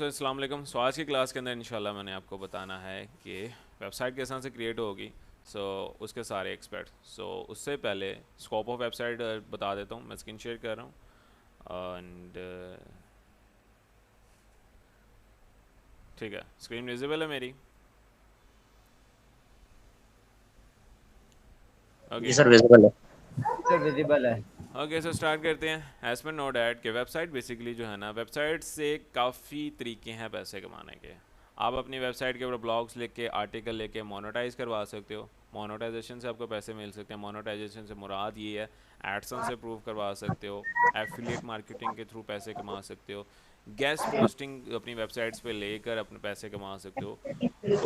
तो अस्सलाम वालेकुम। सो आज की क्लास के अंदर इंशाल्लाह मैंने आपको बताना है कि वेबसाइट किस तरह से क्रिएट होगी। उसके सारे एक्सपर्ट। उससे पहले स्कोप ऑफ वेबसाइट बता देता हूँ। मैं स्क्रीन शेयर कर रहा हूँ एंड ठीक है, स्क्रीन विजिबल है मेरी। जी ओके सर, विजिबल है। सर विजिबल है। ओके, सो स्टार्ट करते हैं। एज पर नो डैट कि वेबसाइट बेसिकली जो है ना, वेबसाइट से काफ़ी तरीके हैं पैसे कमाने के। आप अपनी वेबसाइट के ऊपर ब्लॉग्स लिख के, आर्टिकल लेके मोनेटाइज करवा सकते हो। मोनेटाइजेशन से आपको पैसे मिल सकते हैं। मोनेटाइजेशन से मुराद ये है, एडसन से प्रूव करवा सकते हो, एफिलिएट मार्केटिंग के थ्रू पैसे कमा सकते हो, गेस्ट पोस्टिंग अपनी वेबसाइट्स पे लेकर अपने पैसे कमा सकते हो।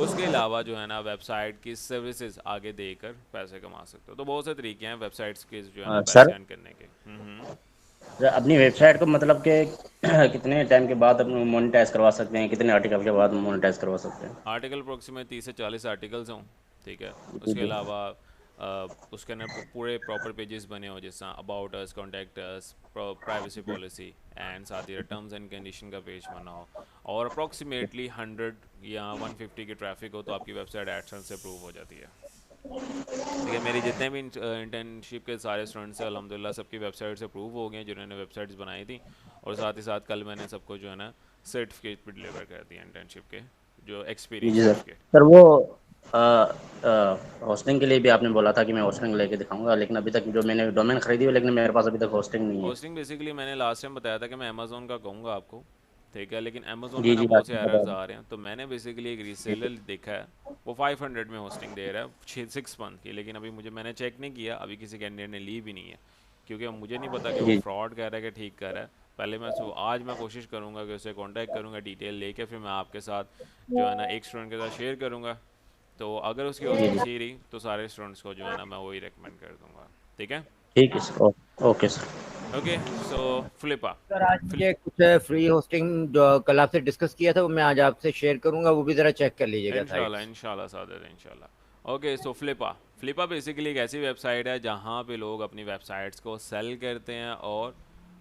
उसके अलावा जो है ना, वेबसाइट की सर्विसेज आगे देकर पैसे कमा सकते हो। तो बहुत से तरीके हैं वेबसाइट्स के जो है ना सर, पैसे अर्न करने के। अपनी वेबसाइट को मतलब कि कितने टाइम के बाद अपने मोनेटाइज करवा सकते हैं, कितने आर्टिकल के बाद मोनेटाइज करवा सकते हैं? आर्टिकल अप्रोक्सीमेट 30 से 40 आर्टिकल्स हों। ठीक है। जी उसके जी। अलावा उसके अंदर पूरे प्रॉपर पेजेस बने हो, जैसा about us, contact us, privacy policy and साथ ही टर्म्स एंड कंडीशन का पेज बना हो और अप्रोक्सीमेटली 100 या 150 की ट्रैफिक हो, तो आपकी वेबसाइट एडसेंस से अप्रूव हो जाती है। ठीक है। मेरी जितने भी इंटर्नशिप के सारे स्टूडेंट्स हैं, अल्हम्दुलिल्लाह सबकी वेबसाइट से अप्रूव हो गए हैं जिन्होंने वेबसाइट्स बनाई थी। और साथ ही साथ कल मैंने सबको जो है ना सर्टिफिकेट भी डिलीवर कर दिया इंटर्नशिप के, जो एक्सपीरियंस जी सर। सर्टिफिकेट। सर, वो होस्टिंग के लिए भी आपने बोला था कि मैं होस्टिंग लेके दिखाऊंगा, लेकिन अभी तक जो मैंने डोमेन खरीदी है, लेकिन मेरे पास अभी तक होस्टिंग नहीं है। होस्टिंग बेसिकली मैंने लास्ट टाइम बताया था कि मैं अमेज़ोन का कहूँगा आपको। ठीक है। लेकिन अमेज़ोन में जी ना जी, बहुत से लास्ट एरर्स बताया। आ रहे हैं, तो मैंने बेसिकली एक जी रीसेलर देखा है। वो 500 में होस्टिंग दे रहा है, 6 मंथ की। लेकिन अभी मैंने चेक नहीं किया, अभी किसी कैंडिडेट ने ली भी नहीं है, क्योंकि अब मुझे नहीं पता कि वो जी। फ्रॉड कह रहा है कि ठीक कह रहा है। पहले आज मैं कोशिश करूँगा कि उसे कांटेक्ट करूँगा, डिटेल लेके फिर मैं आपके साथ जो है ना एक स्टूडेंट के साथ शेयर करूँगा। तो अगर उसकी जी होस्टिंग जी। सही रही तो सारे स्टूडेंट्स को जो है ना मैं वही रेकमेंड कर दूँगा। ठीक है। ठीक है सर, ओके सर। ओके। सो फ्लिपा सर आज फ्लिप मुझे कुछ फ्री होस्टिंग जो कल आपसे डिस्कस किया था वो मैं आज आपसे शेयर करूंगा, वो भी ज़रा चेक कर लीजिएगा इंशाल्लाह साइट्स। इंशाल्लाह सादर इंशाल्लाह। ओके। सो फ्लिपा फ्लिपा बेसिकली एक ऐसी वेबसाइट है जहाँ पे लोग अपनी वेबसाइट्स को सेल करते हैं और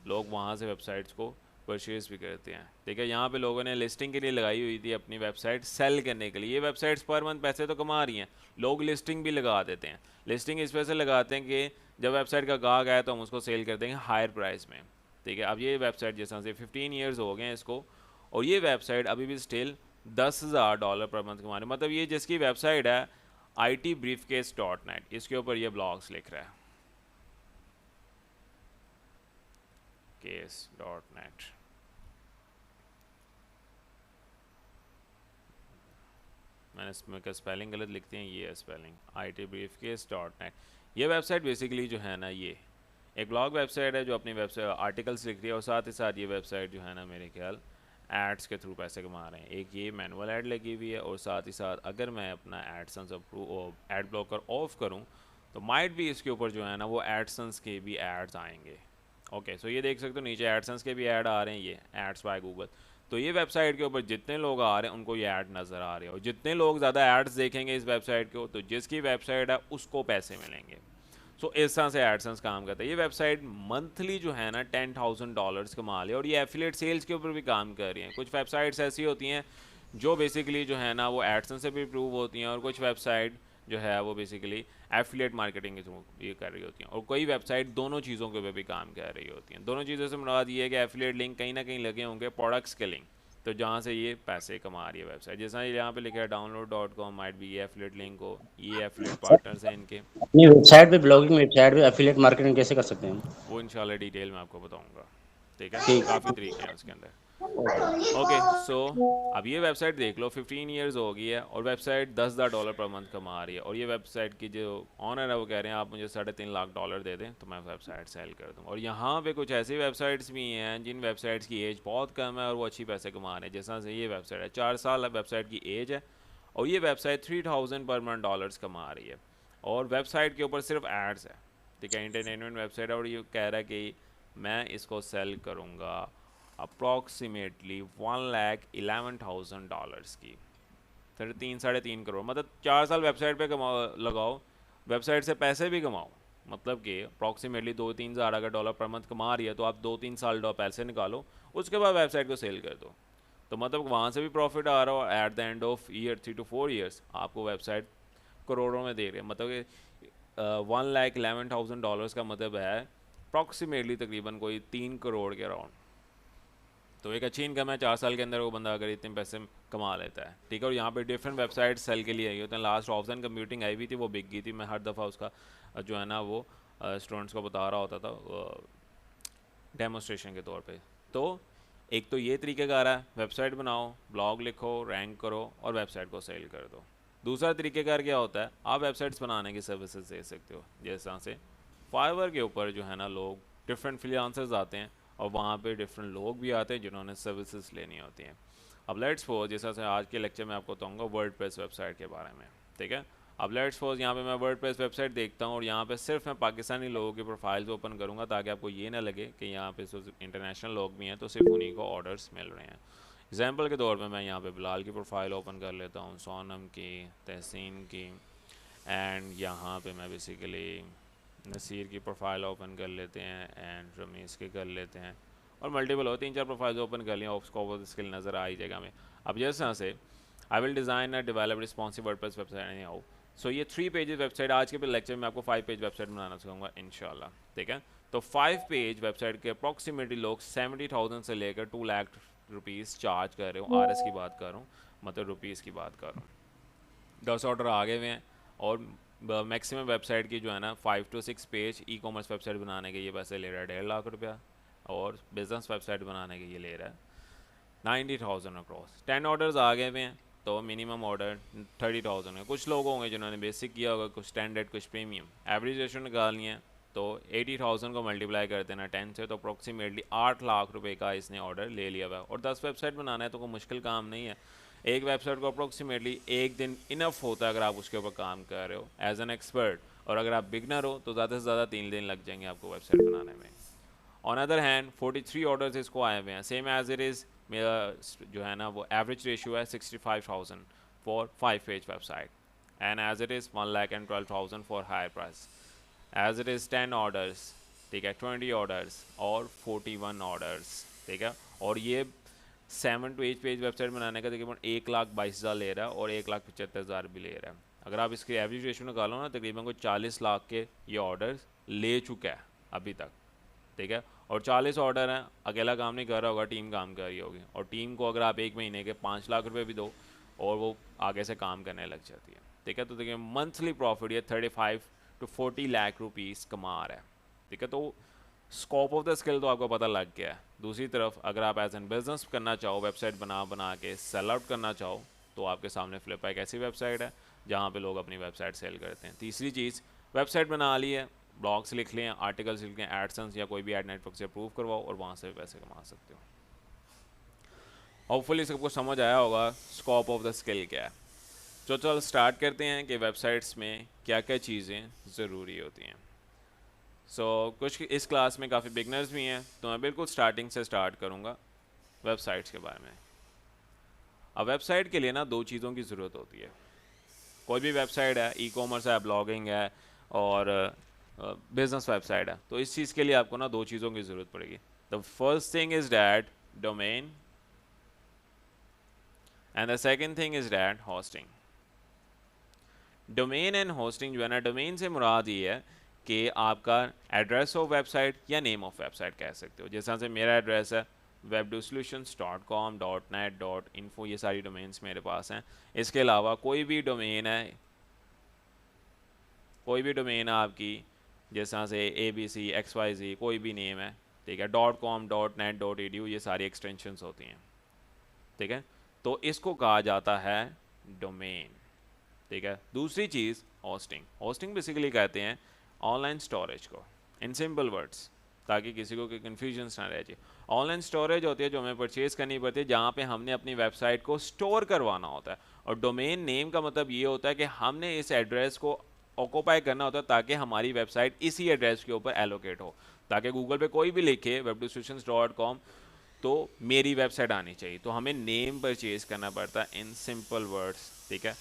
लोग वहाँ से वेबसाइट्स को परचेज़ भी करते हैं। ठीक है। यहाँ पे लोगों ने लिस्टिंग के लिए लगाई हुई थी अपनी वेबसाइट सेल करने के लिए। ये वेबसाइट्स पर मंथ पैसे तो कमा रही हैं, लोग लिस्टिंग भी लगा देते हैं। लिस्टिंग इस वजह से लगाते हैं कि जब वेबसाइट का गाहक आया तो हम उसको सेल कर देंगे हायर प्राइस में। ठीक है। अब ये वेबसाइट जैसा से 15 ईयर्स हो गए हैं इसको, और ये वेबसाइट अभी भी स्टिल $10,000 पर मंथ कमा रहे। मतलब ये जिसकी वेबसाइट है itbriefcase.net, इसके ऊपर ये ब्लॉग्स लिख रहा है, case.net। मैंने इसमें का स्पेलिंग गलत लिखते हैं, ये है स्पेलिंग itbriefcase.net। ये वेबसाइट बेसिकली जो है ना, ये एक ब्लॉग वेबसाइट है जो अपनी वेबसाइट आर्टिकल्स लिख रही है, और साथ ही साथ ये वेबसाइट जो है ना मेरे ख्याल एड्स के थ्रू पैसे कमा रहे हैं। एक ये मैनुअल ऐड लगी हुई है, और साथ ही साथ अगर मैं अपना AdSense approve ad blocker of करूं तो माइट भी इसके ऊपर जो है ना वो एडसन्स के भी एड्स आएंगे। ओके। सो ये देख सकते हो नीचे एडसन्स के भी ऐड आ रहे हैं, ये एड्स बाय गूगल। तो ये वेबसाइट के ऊपर जितने लोग आ रहे हैं उनको ये ऐड नज़र आ रहे हैं, और जितने लोग ज़्यादा एड्स देखेंगे इस वेबसाइट को, तो जिसकी वेबसाइट है उसको पैसे मिलेंगे। इस तरह से एडसेंस काम करता है। ये वेबसाइट मंथली जो है ना $10,000 कमा ले, और ये एफिलेट सेल्स के ऊपर भी काम कर रही हैं। कुछ वेबसाइट्स ऐसी होती हैं जो बेसिकली जो है ना वो एडसेंस से भी प्रूव होती हैं, और कुछ वेबसाइट जो है वो बेसिकली एफिलेट मार्केटिंग के थ्रू ये कर रही होती हैं, और कोई वेबसाइट दोनों चीज़ों के ऊपर भी काम कर रही होती हैं। दोनों चीज़ों से मुराद ये है कि एफिलेट लिंक कहीं ना कहीं लगे होंगे, प्रोडक्ट्स के लिंक, तो जहाँ से ये पैसे कमा रही है वेबसाइट। जैसा यहाँ पे लिखा है download.com, माइट भी ये एफिलेट लिंक हो, ये एफिलेट सर, पार्टनर्स हैं इनके। अपनी वेबसाइट पे, ब्लॉगिंग वेबसाइट पे एफिलिएट मार्केटिंग कैसे कर सकते हैं हम? वो इंशाल्लाह डिटेल में आपको बताऊंगा। ठीक है। ठीक। काफ़ी तरीके हैं उसके अंदर। ओके। अब ये वेबसाइट देख लो, 15 ईयर्स हो गई है और वेबसाइट $10,000 पर मंथ कमा रही है। और ये वेबसाइट की जो ऑनर है वो कह रहे हैं आप मुझे $3.5 लाख दे दें तो मैं वेबसाइट सेल कर दूँ। और यहाँ पे कुछ ऐसी वेबसाइट्स भी हैं जिन वेबसाइट्स की एज बहुत कम है और वो अच्छी पैसे कमा रहे हैं। जैसा से ये वेबसाइट है, 4 साल वेबसाइट की एज है, और ये वेबसाइट 3000 पर मंथ डॉलर्स कमा रही है, और वेबसाइट के ऊपर सिर्फ एड्स है। ठीक है। इंटरटेनमेंट वेबसाइट है, और ये कह रहा है कि मैं इसको सेल करूँगा अप्रॉक्सीमेटली $1,11,000 की। 3 साढ़े 3 करोड़, मतलब 4 साल वेबसाइट पे लगाओ, वेबसाइट से पैसे भी कमाओ। मतलब कि अप्रॉक्सीमेटली 2-3 हज़ार अगर डॉलर पर मंथ कमा रही है, तो आप 2-3 साल पैसे निकालो, उसके बाद वेबसाइट को सेल कर दो। तो तो मतलब वहाँ से भी प्रॉफिट आ रहा हो, at the end of year 3 to 4 years आपको वेबसाइट करोड़ों में दे रहे हैं, मतलब कि $1,11,000 का मतलब है अप्रॉक्सीमेटली तकरीबन कोई 3 करोड़ के अराउंड। तो एक अच्छी इनकम है, 4 साल के अंदर वो बंदा अगर इतने पैसे कमा लेता है, ठीक है। और यहाँ पे डिफरेंट वेबसाइट सेल के लिए आई होते हैं। लास्ट ऑप्शन कंप्यूटिंग आई हुई थी, वो बिक गई थी। मैं हर दफ़ा उसका जो है ना वो स्टूडेंट्स को बता रहा होता था डेमोस्ट्रेशन के तौर पे। तो एक तो ये तरीक़ेकार है, वेबसाइट बनाओ, ब्लॉग लिखो, रैंक करो और वेबसाइट को सेल कर दो। दूसरा तरीक़ेकार क्या होता है, आप वेबसाइट्स बनाने की सर्विसेज दे सकते हो। जैसा से फाइवर के ऊपर जो है ना लोग डिफरेंट फ्रीलांसर्स आते हैं और वहाँ पे डिफरेंट लोग भी आते हैं जिन्होंने सर्विसेज लेनी होती हैं। अब लेट्स सपोज जैसा से आज के लेक्चर में आपको बताऊँगा वर्डप्रेस वेबसाइट के बारे में, ठीक है। अब लेट्स सपोज यहाँ पे मैं वर्डप्रेस वेबसाइट देखता हूँ और यहाँ पे सिर्फ मैं पाकिस्तानी लोगों की प्रोफाइल्स ओपन करूँगा ताकि आपको ये ना लगे कि यहाँ पे इंटरनेशनल लोग भी हैं तो सिर्फ उन्हीं को ऑर्डर्स मिल रहे हैं। एग्जाम्पल के तौर पे मैं यहाँ पे बिलाल की प्रोफाइल ओपन कर लेता हूँ, सोनम की, तहसीन की, एंड यहाँ पे मैं बेसिकली नसीर की प्रोफाइल ओपन कर लेते हैं एंड रमीज़ की कर लेते हैं, और मल्टीपल हो 3-4 प्रोफाइल्स ओपन कर लिया, उसको स्किल नज़र आ ही जाएगा हमें। अब जैसा से I will design a develop responsive WordPress website anyhow. So ये 3 पेजेस वेबसाइट, आज के लेक्चर में आपको 5 पेज वेबसाइट बनाना सिखाऊंगा इंशाल्लाह, ठीक है। तो 5 पेज वेबसाइट के अप्रॉक्सीमेटली लोग 70,000 से लेकर 2 लाख रुपीज़ चार्ज कर रहे हो। आरएस की बात कर रहा हूँ, मतलब रुपीज़ की बात कर रहा हूँ। 10 ऑर्डर आगे हुए हैं और मैक्सिमम वेबसाइट की जो है ना 5 to 6 page e commerce website बनाने के ये पैसे ले रहा है 1.5 लाख रुपया, और बिज़नेस वेबसाइट बनाने के ये ले रहा है 90,000 अक्रॉस। 10 ऑर्डर्स आ गए हुए हैं तो मिनिमम ऑर्डर 30,000 है। कुछ लोग होंगे जिन्होंने बेसिक किया होगा, कुछ स्टैंडर्ड, कुछ प्रीमियम। एवरेज रेशो निकालनी है तो 80,000 को मल्टीप्लाई कर देना 10 से, तो अप्रॉक्सीमेटली 8 लाख रुपए का इसने ऑर्डर ले लिया हुआ है। और 10 वेबसाइट बनाना है तो कोई मुश्किल काम नहीं है। एक वेबसाइट को अप्रॉक्सीमेटली 1 दिन इनफ होता है अगर आप उसके ऊपर काम कर रहे हो एज एन एक्सपर्ट, और अगर आप बिगनर हो तो ज़्यादा से ज़्यादा 3 दिन लग जाएंगे आपको वेबसाइट बनाने में। ऑन अदर हैंड 43 ऑर्डर्स इसको आए हुए हैं, सेम एज इट इज़। मेरा जो है ना वो एवरेज रेशियो है 65,000 for 5 page website, and as it is 1,12,000 for higher price, as it is 10 orders, ठीक है, 20 ऑर्डर्स और 41 ऑर्डर्स, ठीक है। और ये 7 to 8 पेज वेबसाइट बनाने का तकरीबन 1,22,000 ले रहा है और 1,75,000 भी ले रहा है। अगर आप इसकी एवरेज रेशियो निकालो ना तकरीबन कोई 40 लाख के ये ऑर्डर्स ले चुका है अभी तक, ठीक है। और 40 ऑर्डर हैं, अकेला काम नहीं कर रहा होगा, टीम काम कर रही होगी, और टीम को अगर आप एक महीने के 5 लाख रुपए भी दो और वो आगे से काम करने लग जाती है, ठीक है। तो देखिए मंथली प्रॉफिट ये 35 to 40 लाख रुपीज़ कमा रहा है, ठीक है। तो स्कोप ऑफ द स्किल तो आपको पता लग गया है। दूसरी तरफ अगर आप एज एन बिजनेस करना चाहो, वेबसाइट बना के सेल आउट करना चाहो, तो आपके सामने फ्लिप एक ऐसी वेबसाइट है जहाँ पे लोग अपनी वेबसाइट सेल करते हैं। तीसरी चीज़, वेबसाइट बना ली है, ब्लॉग्स लिख लें, आर्टिकल्स लिख लें, एडसेंस या कोई भी एड नेटवर्क से अप्रूव करवाओ और वहाँ से भी पैसे कमा सकते हो। होपफुली सबको समझ आया होगा स्कोप ऑफ द स्किल क्या है। तो चलो स्टार्ट करते हैं कि वेबसाइट्स में क्या क्या चीज़ें ज़रूरी होती हैं। कुछ इस क्लास में काफ़ी बिगनर्स भी हैं, तो मैं बिल्कुल स्टार्टिंग से स्टार्ट करूँगा वेबसाइट्स के बारे में। अब वेबसाइट के लिए ना 2 चीज़ों की ज़रूरत होती है। कोई भी वेबसाइट है, ई कॉमर्स है, ब्लॉगिंग है और बिजनेस वेबसाइट है, तो इस चीज़ के लिए आपको ना 2 चीज़ों की ज़रूरत पड़ेगी। The first thing is that domain and the second thing is that hosting. Domain and hosting जो है ना, डोमेन से मुराद ये है कि आपका एड्रेस ऑफ वेबसाइट या नेम ऑफ वेबसाइट कह सकते हो। जैसा से मेरा एड्रेस है webdosolutions.com .net .info, ये सारी डोमेन्स मेरे पास हैं। इसके अलावा कोई भी डोमेन है आपकी, जैसा से ABC XYZ कोई भी नेम है, ठीक है, .com .net .edu ये सारी एक्सटेंशंस होती हैं, ठीक है। तो इसको कहा जाता है डोमेन, ठीक है। दूसरी चीज़ होस्टिंग। होस्टिंग बेसिकली कहते हैं ऑनलाइन स्टोरेज को, इन सिंपल वर्ड्स, ताकि किसी को कोई कन्फ्यूजन्स ना रह जाए। ऑनलाइन स्टोरेज होती है जो हमें परचेज़ करनी पड़ती है, जहाँ पे हमने अपनी वेबसाइट को स्टोर करवाना होता है। और डोमेन नेम का मतलब ये होता है कि हमने इस एड्रेस को ऑक्यूपाई करना होता है ताकि हमारी वेबसाइट इसी एड्रेस के ऊपर एलोकेट हो, ताकि गूगल पे कोई भी लिखे webdosolutions.com तो मेरी वेबसाइट आनी चाहिए। तो हमें नेम परचेज़ करना पड़ता है इन सिंपल वर्ड्स, ठीक है।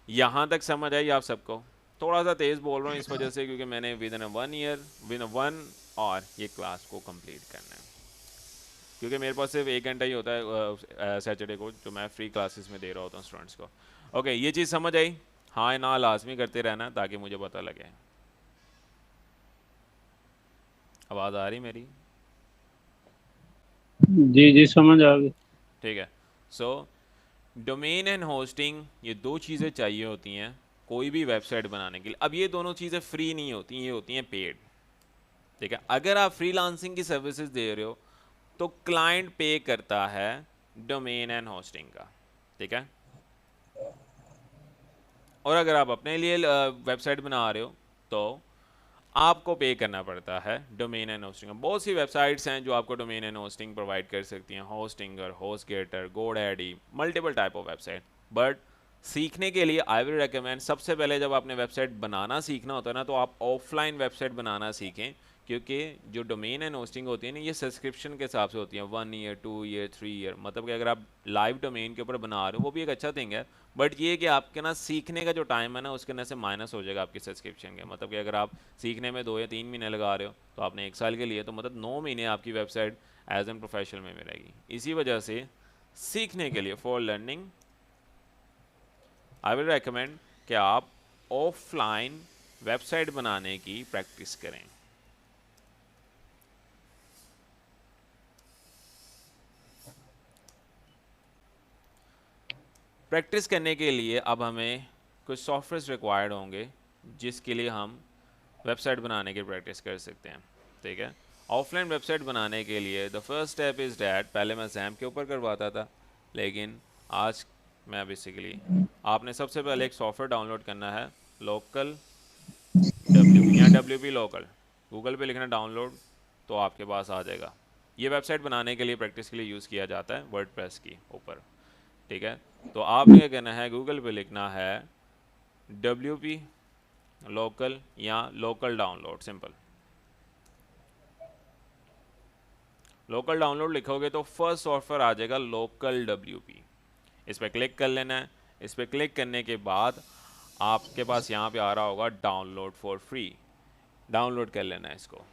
यहाँ तक समझ आई आप सबको? थोड़ा सा तेज़ बोल रहा हूँ इस वजह से क्योंकि मैंने विद इन 1 और ये क्लास को कंप्लीट करना है। क्योंकि मेरे पास सिर्फ 1 घंटा ही होता है सैटरडे को, जो मैं फ्री क्लासेस में दे रहा होता हूँ स्टूडेंट्स को। ओके, ये चीज़ समझ आई? हाँ ना लाजमी करते रहना ताकि मुझे पता लगे। आवाज़ आ रही मेरी? जी जी समझ आ गई। ठीक है। सो डोमेन एंड होस्टिंग, ये दो चीज़ें चाहिए होती हैं कोई भी वेबसाइट बनाने के लिए। अब ये दोनों चीज़ें फ्री नहीं होती, ये होती हैं पेड। ठीक है, अगर आप फ्रीलांसिंग की सर्विसेज दे रहे हो तो क्लाइंट पे करता है डोमेन एंड होस्टिंग का। ठीक है, और अगर आप अपने लिए वेबसाइट बना रहे हो तो आपको पे करना पड़ता है डोमेन एंड होस्टिंग। बहुत सी वेबसाइट्स हैं जो आपको डोमेन एंड होस्टिंग प्रोवाइड कर सकती हैं, Hostinger, HostGator, GoDaddy, multiple type of website. But सीखने के लिए आई विल रेकमेंड, सबसे पहले जब आपने वेबसाइट बनाना सीखना होता है ना, तो आप ऑफलाइन वेबसाइट बनाना सीखें, क्योंकि जो डोमेन एंड होस्टिंग होती है ना, ये सब्सक्रिप्शन के हिसाब से होती है, 1 ईयर, 2 ईयर, 3 ईयर। मतलब कि अगर आप लाइव डोमेन के ऊपर बना रहे हो वो भी एक अच्छा थिंग है, बट ये कि आपके ना सीखने का जो टाइम है ना उसके अंदर से माइनस हो जाएगा आपकी सब्सक्रिप्शन के। मतलब कि अगर आप सीखने में 2 या 3 महीने लगा रहे हो तो आपने 1 साल के लिए, तो मतलब 9 महीने आपकी वेबसाइट एज एन प्रोफेशनल में मिलेगी। इसी वजह से सीखने के लिए, for learning, I will recommend कि आप ऑफलाइन वेबसाइट बनाने की प्रैक्टिस करें। प्रैक्टिस करने के लिए अब हमें कुछ सॉफ्टवेयर रिक्वायर्ड होंगे जिसके लिए हम वेबसाइट बनाने की प्रैक्टिस कर सकते हैं। ठीक है, ऑफलाइन वेबसाइट बनाने के लिए the first step is that, पहले मैं जैम के ऊपर करवाता था, लेकिन आज मैं बेसिकली, आपने सबसे पहले एक सॉफ्टवेयर डाउनलोड करना है, लोकल WP या WP लोकल, गूगल पे लिखना डाउनलोड, तो आपके पास आ जाएगा। ये वेबसाइट बनाने के लिए, प्रैक्टिस के लिए यूज़ किया जाता है वर्डप्रेस की ऊपर। ठीक है, तो आपने क्या करना है, गूगल पे लिखना है WP लोकल या local download, simple local download लिखोगे तो फर्स्ट सॉफ्टवेयर आ जाएगा लोकल WP। इस पर क्लिक कर लेना है। इस पर क्लिक करने के बाद आपके पास यहाँ पे आ रहा होगा डाउनलोड फॉर फ्री, डाउनलोड कर लेना है इसको।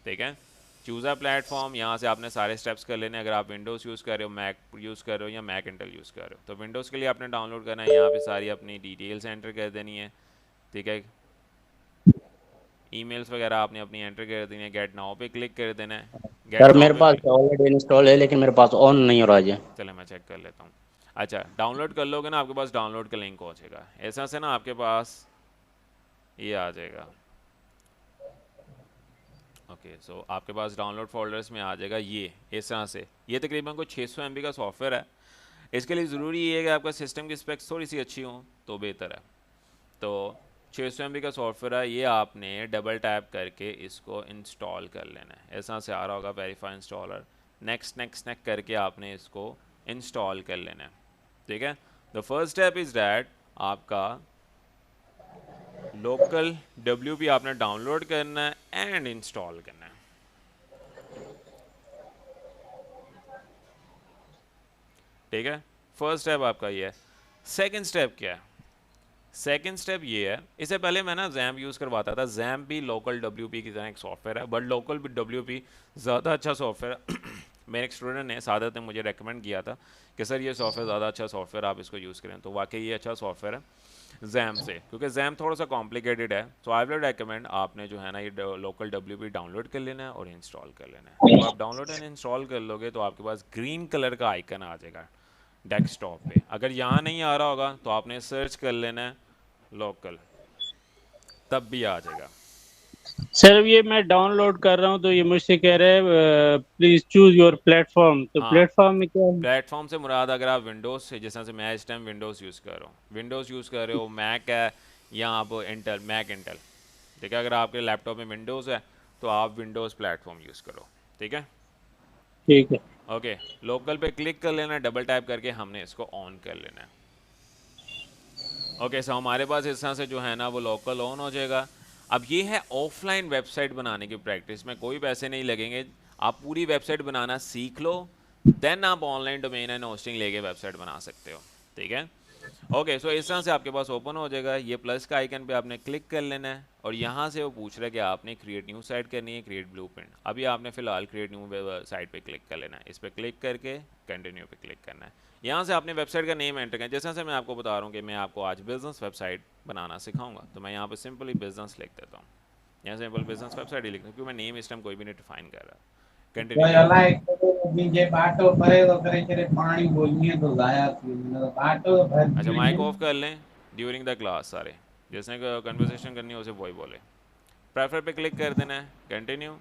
ठीक है, चूज़ अ प्लेटफॉर्म, यहाँ से आपने सारे स्टेप्स कर लेने। अगर आप विंडोज़ यूज़ कर रहे हो, मैक यूज़ कर रहे हो या मैक इंटेल यूज़ कर रहे हो, तो विंडोज़ के लिए आपने डाउनलोड करना है। यहाँ पे सारी अपनी डिटेल्स एंटर कर देनी है। ठीक है, ईमेल्स वगैरह आपने अपनी एंटर कर देनी है। गेट नाउ पे क्लिक कर देना है। गेट सर नाउ मेरे पे पास क्लिक, ऑलरेडी इंस्टॉल है लेकिन मेरे पास ऑन नहीं हो रहा है। चले मैं चेक कर लेता हूँ। अच्छा, डाउनलोड कर लोगे ना, आपके पास डाउनलोड का लिंक पहुँचेगा ऐसा से ना, आपके पास ये आ जाएगा। ओके, सो आपके पास डाउनलोड फोल्डर्स में आ जाएगा ये इस तरह से। ये तकरीबन कोई 600 MB का सॉफ्टवेयर है। इसके लिए ज़रूरी ये है कि आपका सिस्टम की स्पेक्स थोड़ी सी अच्छी हो तो बेहतर है। तो 600 MB का सॉफ्टवेयर है, ये आपने डबल टैप करके इसको इंस्टॉल कर लेना है। ऐसा से आ रहा होगा verify installer, next next next करके आपने इसको इंस्टॉल कर लेना है। ठीक है, the first step is that आपका लोकल WP आपने डाउनलोड करना है एंड इंस्टॉल करना है। ठीक है, फर्स्ट स्टेप आपका ये है। सेकंड स्टेप क्या है? सेकंड स्टेप ये है, इससे पहले मैं ना जैम यूज़ करवाता था। जैम भी लोकल WP की तरह एक सॉफ्टवेयर है, बट लोकल WP ज़्यादा अच्छा सॉफ्टवेयर है। मेरे एक स्टूडेंट ने, सादत ने मुझे रेकमेंड किया था कि सर ये सॉफ्टवेयर ज़्यादा अच्छा सॉफ्टवेयर, आप इसको यूज़ करें। तो वाकई ये अच्छा सॉफ्टवेयर है जैम से, क्योंकि जैम थोड़ा सा कॉम्प्लिकेटेड है। तो आई विल रेकमेंड आपने जो है ना, ये लोकल WP डाउनलोड कर लेना है और इंस्टॉल कर लेना है। जब आप डाउनलोड एंड इंस्टॉल कर लोगे तो आपके पास ग्रीन कलर का आइकन आ जाएगा डेस्कटॉप पे। अगर यहाँ नहीं आ रहा होगा तो आपने सर्च कर लेना है लोकल, तब भी आ जाएगा। सर ये मैं डाउनलोड कर रहा हूँ तो ये मुझसे कह रहे हैं प्लीज चूज योर प्लेटफॉर्म, तो हाँ, प्लेटफॉर्म में क्या है? प्लेटफॉर्म से मुराद, अगर आप विंडोज़ से, जैसे से मैं इस टाइम विंडोज़ यूज़ कर रहा हूँ, विंडोज़ यूज़ कर रहे हो, मैक है या आप इंटेल, मैक इंटेल। ठीक है, अगर आपके लैपटॉप में विंडोज़ है तो आप विंडोज़ प्लेटफॉर्म यूज़ करो। ठीक है, ठीक है। ओके, लोकल पे क्लिक कर लेना है, डबल टैप करके हमने इसको ऑन कर लेना है। ओके, सो हमारे पास इस तरह से जो है ना वो लोकल ऑन हो जाएगा। अब ये है ऑफलाइन वेबसाइट बनाने की प्रैक्टिस में, कोई पैसे नहीं लगेंगे। आप पूरी वेबसाइट बनाना सीख लो, देन आप ऑनलाइन डोमेन एंड होस्टिंग लेके वेबसाइट बना सकते हो। ठीक है, ओके, सो इस तरह से आपके पास ओपन हो जाएगा। ये प्लस का आइकन पे आपने क्लिक कर लेना है और यहाँ से वो पूछ रहा है कि आपने क्रिएट न्यू साइट करनी है, क्रिएट ब्लूप्रिंट। अभी आपने फिलहाल क्रिएट न्यू साइट पे क्लिक कर लेना है। इस पर क्लिक करके कंटिन्यू पे क्लिक करना है। यहाँ से आपने वेबसाइट का नेम एंटर करना है। जैसे मैं आपको बता रहा हूँ कि मैं आपको आज बिजनेस वेबसाइट बनाना सिखाऊंगा, तो मैं यहाँ पे सिंपली बिजनेस लिख देता हूँ। यहाँ सिंपल बिजनेस वेबसाइट ही लिखना, क्योंकि मैं नेम इस टाइम कोई भी नहीं डिफाइन कर रहा। कंटिन्यू पे अलाए मुंहिंजे बाटो परे तो करे करे पानी बोलिए तो जाया थी बाटो अच्छा, भर माइक ऑफ कर लें ड्यूरिंग द क्लास सारे, जिसने कन्वर्सेशन करनी है उसे वही बोले। प्रेफर पे क्लिक कर देना है, कंटिन्यू।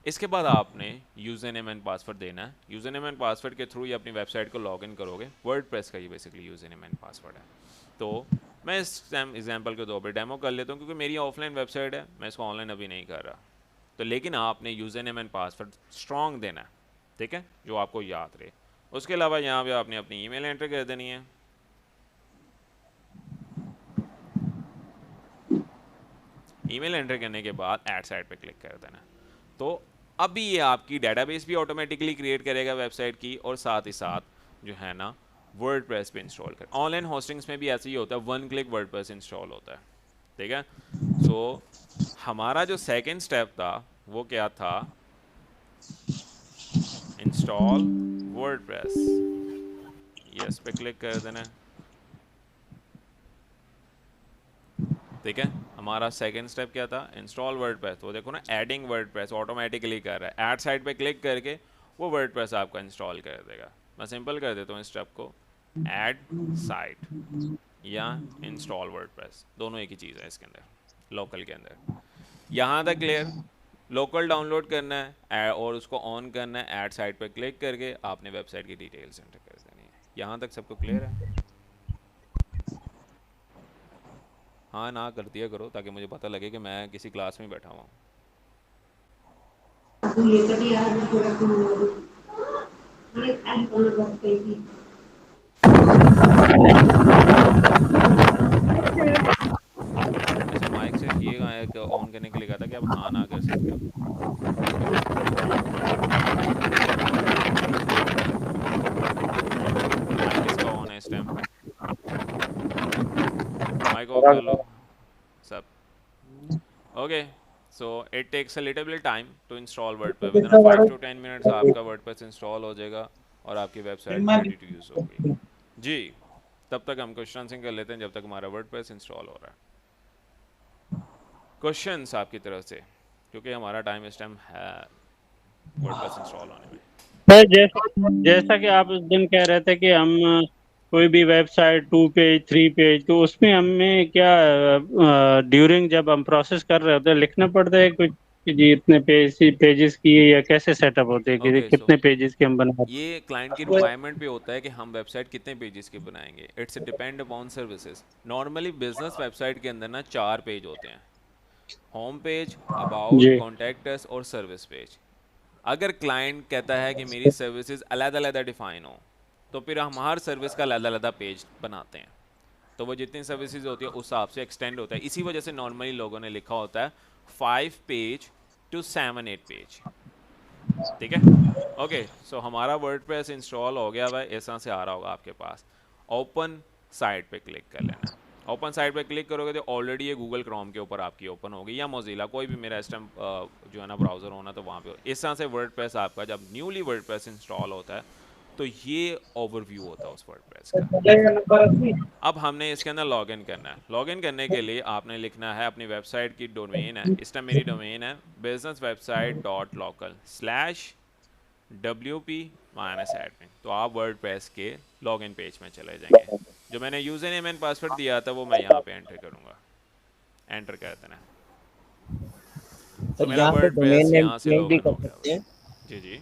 इसके बाद आपने यूज़र नेम एंड पासवर्ड देना है। यूज़र नेम एंड पासवर्ड के थ्रू ही अपनी वेबसाइट को लॉगिन करोगे। वर्डप्रेस का ये basically user name and password है। तो मैं इस टाइम एग्जांपल के तौर पर डेमो कर लेता हूँ, क्योंकि मेरी ऑफलाइन वेबसाइट है, मैं इसको ऑनलाइन अभी नहीं कर रहा। तो लेकिन आपने user name and password strong देना है, ठीक है, जो आपको याद रहे। उसके अलावा यहाँ पे आपने अपनी ईमेल एंटर कर देनी है। ईमेल एंटर करने के बाद ऐड साइट पे क्लिक कर देना। तो अभी ये आपकी डेटाबेस भी ऑटोमेटिकली क्रिएट करेगा वेबसाइट की, और साथ ही साथ जो है ना वर्डप्रेस पे इंस्टॉल कर। ऑनलाइन होस्टिंग्स में भी ऐसे ही होता है, 1 क्लिक वर्डप्रेस इंस्टॉल होता है, ठीक है। सो हमारा जो सेकंड स्टेप था वो क्या था, इंस्टॉल वर्डप्रेस। यस पे क्लिक कर देना, ठीक है। हमारा सेकंड स्टेप क्या था, इंस्टॉल वर्डप्रेस। तो देखो ना, एडिंग वर्डप्रेस ऑटोमेटिकली कर रहा है। ऐड साइट पे क्लिक करके वो वर्डप्रेस आपका इंस्टॉल कर देगा। मैं सिंपल कर देता हूँ इस स्टेप को, ऐड साइट या इंस्टॉल वर्डप्रेस, दोनों एक ही चीज़ है इसके अंदर, लोकल के अंदर। यहाँ तक क्लियर। लोकल डाउनलोड करना है और उसको ऑन करना है। ऐड साइट पे क्लिक करके आपने वेबसाइट की डिटेल्स एंटर कर देनी है। यहाँ तक सबको क्लियर है? हाँ ना कर दिया करो, ताकि मुझे पता लगे कि मैं किसी क्लास में बैठा हुआ हूँ। अच्छा, माइक सिर्फ ये ऑन करने के लिए कहा था कि आप हाँ ना कर सकते हो। माइक किसका ऑन है इस टाइम? माइक ऑफ कर लो सब। Okay, so it takes a little bit time to install WordPress. Within 5 to 10 minutes आपका वर्डप्रेस इंस्टॉल हो जाएगा और आपकी वेबसाइट रेडी टू यूज़ होगी जी। तब तक हम क्वेश्चन कर लेते हैं, जब तक हमारा वर्डप्रेस इंस्टॉल हो रहा है। क्वेश्चंस आपकी तरफ से, क्योंकि हमारा टाइम इस टाइम है वर्डप्रेस इंस्टॉल होने में। सर जैसा कि आप उस दिन कह रहे थे कि हम कोई भी वेबसाइट 2 पेज 3 पेज, तो उसमें हमें क्या ड्यूरिंग जब हम प्रोसेस कर रहे होते हैं लिखना पड़ता है कुछ कि जी इतने पेजेस की है, या कैसे सेटअप होते हैं कि ओके, सो कितने पेजेस के हम बना ये क्लाइंट की रिक्वायरमेंट पे होता है कि हम वेबसाइट कितने पेजेस की बनाएंगे। It's depend upon services. Normally business website के अंदर ना 4 पेज होते हैं, होम पेज, अबाउट, जी। कॉन्टैक्ट अस और सर्विस पेज। अगर क्लाइंट कहता है कि मेरी सर्विसेज अलग-अलग डिफाइन हो, तो फिर हम हर सर्विस का अलग-अलग पेज बनाते हैं। तो वो जितनी सर्विसेज होती है उस हिसाब से एक्सटेंड होता है। इसी वजह से नॉर्मली लोगों ने लिखा होता है 5 पेज to 7-8 पेज, ठीक है। ओके, सो हमारा वर्डप्रेस इंस्टॉल हो गया हुआ है, इस तरह से आ रहा होगा आपके पास। ओपन साइट पे क्लिक कर लेना है। ओपन साइट पे क्लिक करोगे तो ऑलरेडी ये गूगल क्रोम के ऊपर आपकी ओपन होगी, या मोजिला, कोई भी मेरा इस टाइम जो है ना ब्राउज़र होना, तो वहाँ पे इस तरह से वर्डप्रेस आपका जब न्यूली वर्डप्रेस इंस्टॉल होता है तो ये ओवरव्यू होता है उस वर्डप्रेस का। अब हमने इसके अंदर लॉगिन करना है। लॉगिन करने के लिए आपने लिखना है अपनी वेबसाइट की डोमेन है, इस टाइम मेरी डोमेन है businesswebsite.local/wp-admin। तो आप वर्डप्रेस के लॉगिन पेज में चले जाएंगे। जो मैंने यूज़र नेम एंड पासवर्ड दिया था वो मैं यहाँ पे एंटर करूँगा। एंटर कर देना। तो सर मेरा यहाँ पे डोमेन वर्डप्रेस नेम यहाँ से चेंज भी लॉगिन कर हो गया सकते हैं। हुआ। जी जी,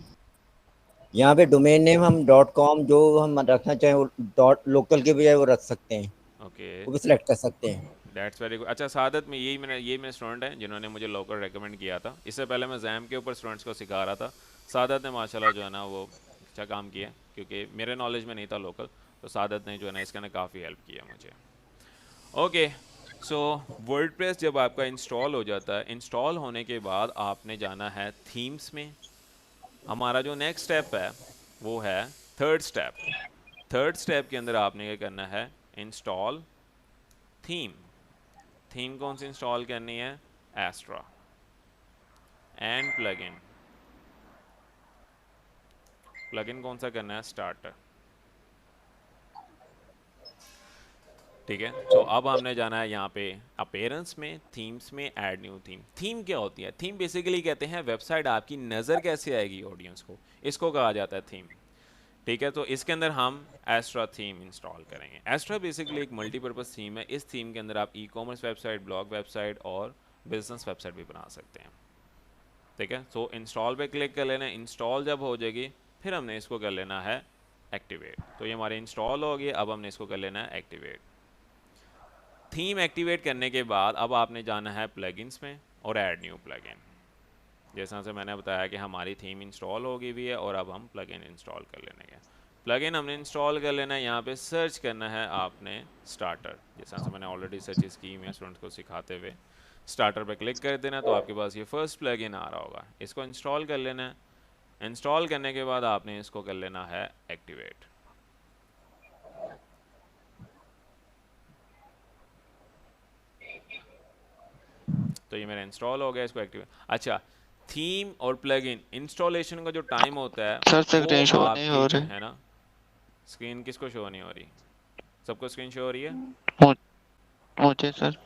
यहाँ पे डोमेन नेम हम .com जो हम रखना चाहें वो .local के बजाय वो रख सकते हैं, ओके, वो भी सिलेक्ट कर सकते हैं। That's very good. अच्छा, सादत में ये मेरे स्टूडेंट हैं जिन्होंने मुझे लोकल रेकमेंड किया था। इससे पहले मैं जैम के ऊपर स्टूडेंट्स को सिखा रहा था। सादत ने माशाल्लाह जो है ना वो अच्छा काम किया, क्योंकि मेरे नॉलेज में नहीं था लोकल, तो सादत ने जो है ना इसके अंदर काफ़ी हेल्प किया मुझे। ओके, सो वर्डप्रेस जब आपका इंस्टॉल हो जाता है, इंस्टॉल होने के बाद आपने जाना है थीम्स में। हमारा जो नेक्स्ट स्टेप है वो है थर्ड स्टेप। थर्ड स्टेप के अंदर आपने क्या करना है, इंस्टॉल थीम। थीम कौन सी इंस्टॉल करनी है? एस्ट्रा। एंड प्लगइन, प्लगइन कौन सा करना है? स्टार्टर। ठीक है, तो अब हमने जाना है यहाँ पे अपीयरेंस में, थीम्स में, ऐड न्यू थीम। थीम क्या होती है? थीम बेसिकली कहते हैं वेबसाइट आपकी नज़र कैसे आएगी ऑडियंस को, इसको कहा जाता है थीम। ठीक है, तो इसके अंदर हम एस्ट्रा थीम इंस्टॉल करेंगे। एस्ट्रा बेसिकली एक मल्टीपर्पज़ थीम है। इस थीम के अंदर आप e commerce website, blog website और बिजनेस वेबसाइट भी बना सकते हैं। ठीक है, तो इंस्टॉल पे क्लिक कर लेना है। इंस्टॉल जब हो जाएगी फिर हमने इसको कर लेना है एक्टिवेट। तो ये हमारे इंस्टॉल हो गई, अब हमने इसको कर लेना है एक्टिवेट। थीम एक्टिवेट करने के बाद अब आपने जाना है प्लगइन्स में और ऐड न्यू प्लगइन। जैसा से मैंने बताया कि हमारी थीम इंस्टॉल हो गई भी है और अब हम प्लगइन इंस्टॉल कर लेने के। प्लगइन हमने इंस्टॉल कर लेना है। यहाँ पे सर्च करना है आपने स्टार्टर, जैसा से मैंने ऑलरेडी सर्चेस की मैं स्टूडेंट्स को सिखाते हुए। स्टार्टर पे क्लिक कर देना तो आपके पास ये फर्स्ट प्लगइन आ रहा होगा, इसको इंस्टॉल कर लेना है। इंस्टॉल करने के बाद आपने इसको कर लेना है एक्टिवेट। तो ये मेरा इंस्टॉल हो गया, इसको एक्टिवेट। अच्छा, थीम और प्लगइन इंस्टॉलेशन का जो टाइम होता है सर स्क्रीन वो शो नहीं आपकी हो जो रही। है ना, स्क्रीन किसको शो नहीं हो रही? सबको स्क्रीन शो हो रही है? मुझे सर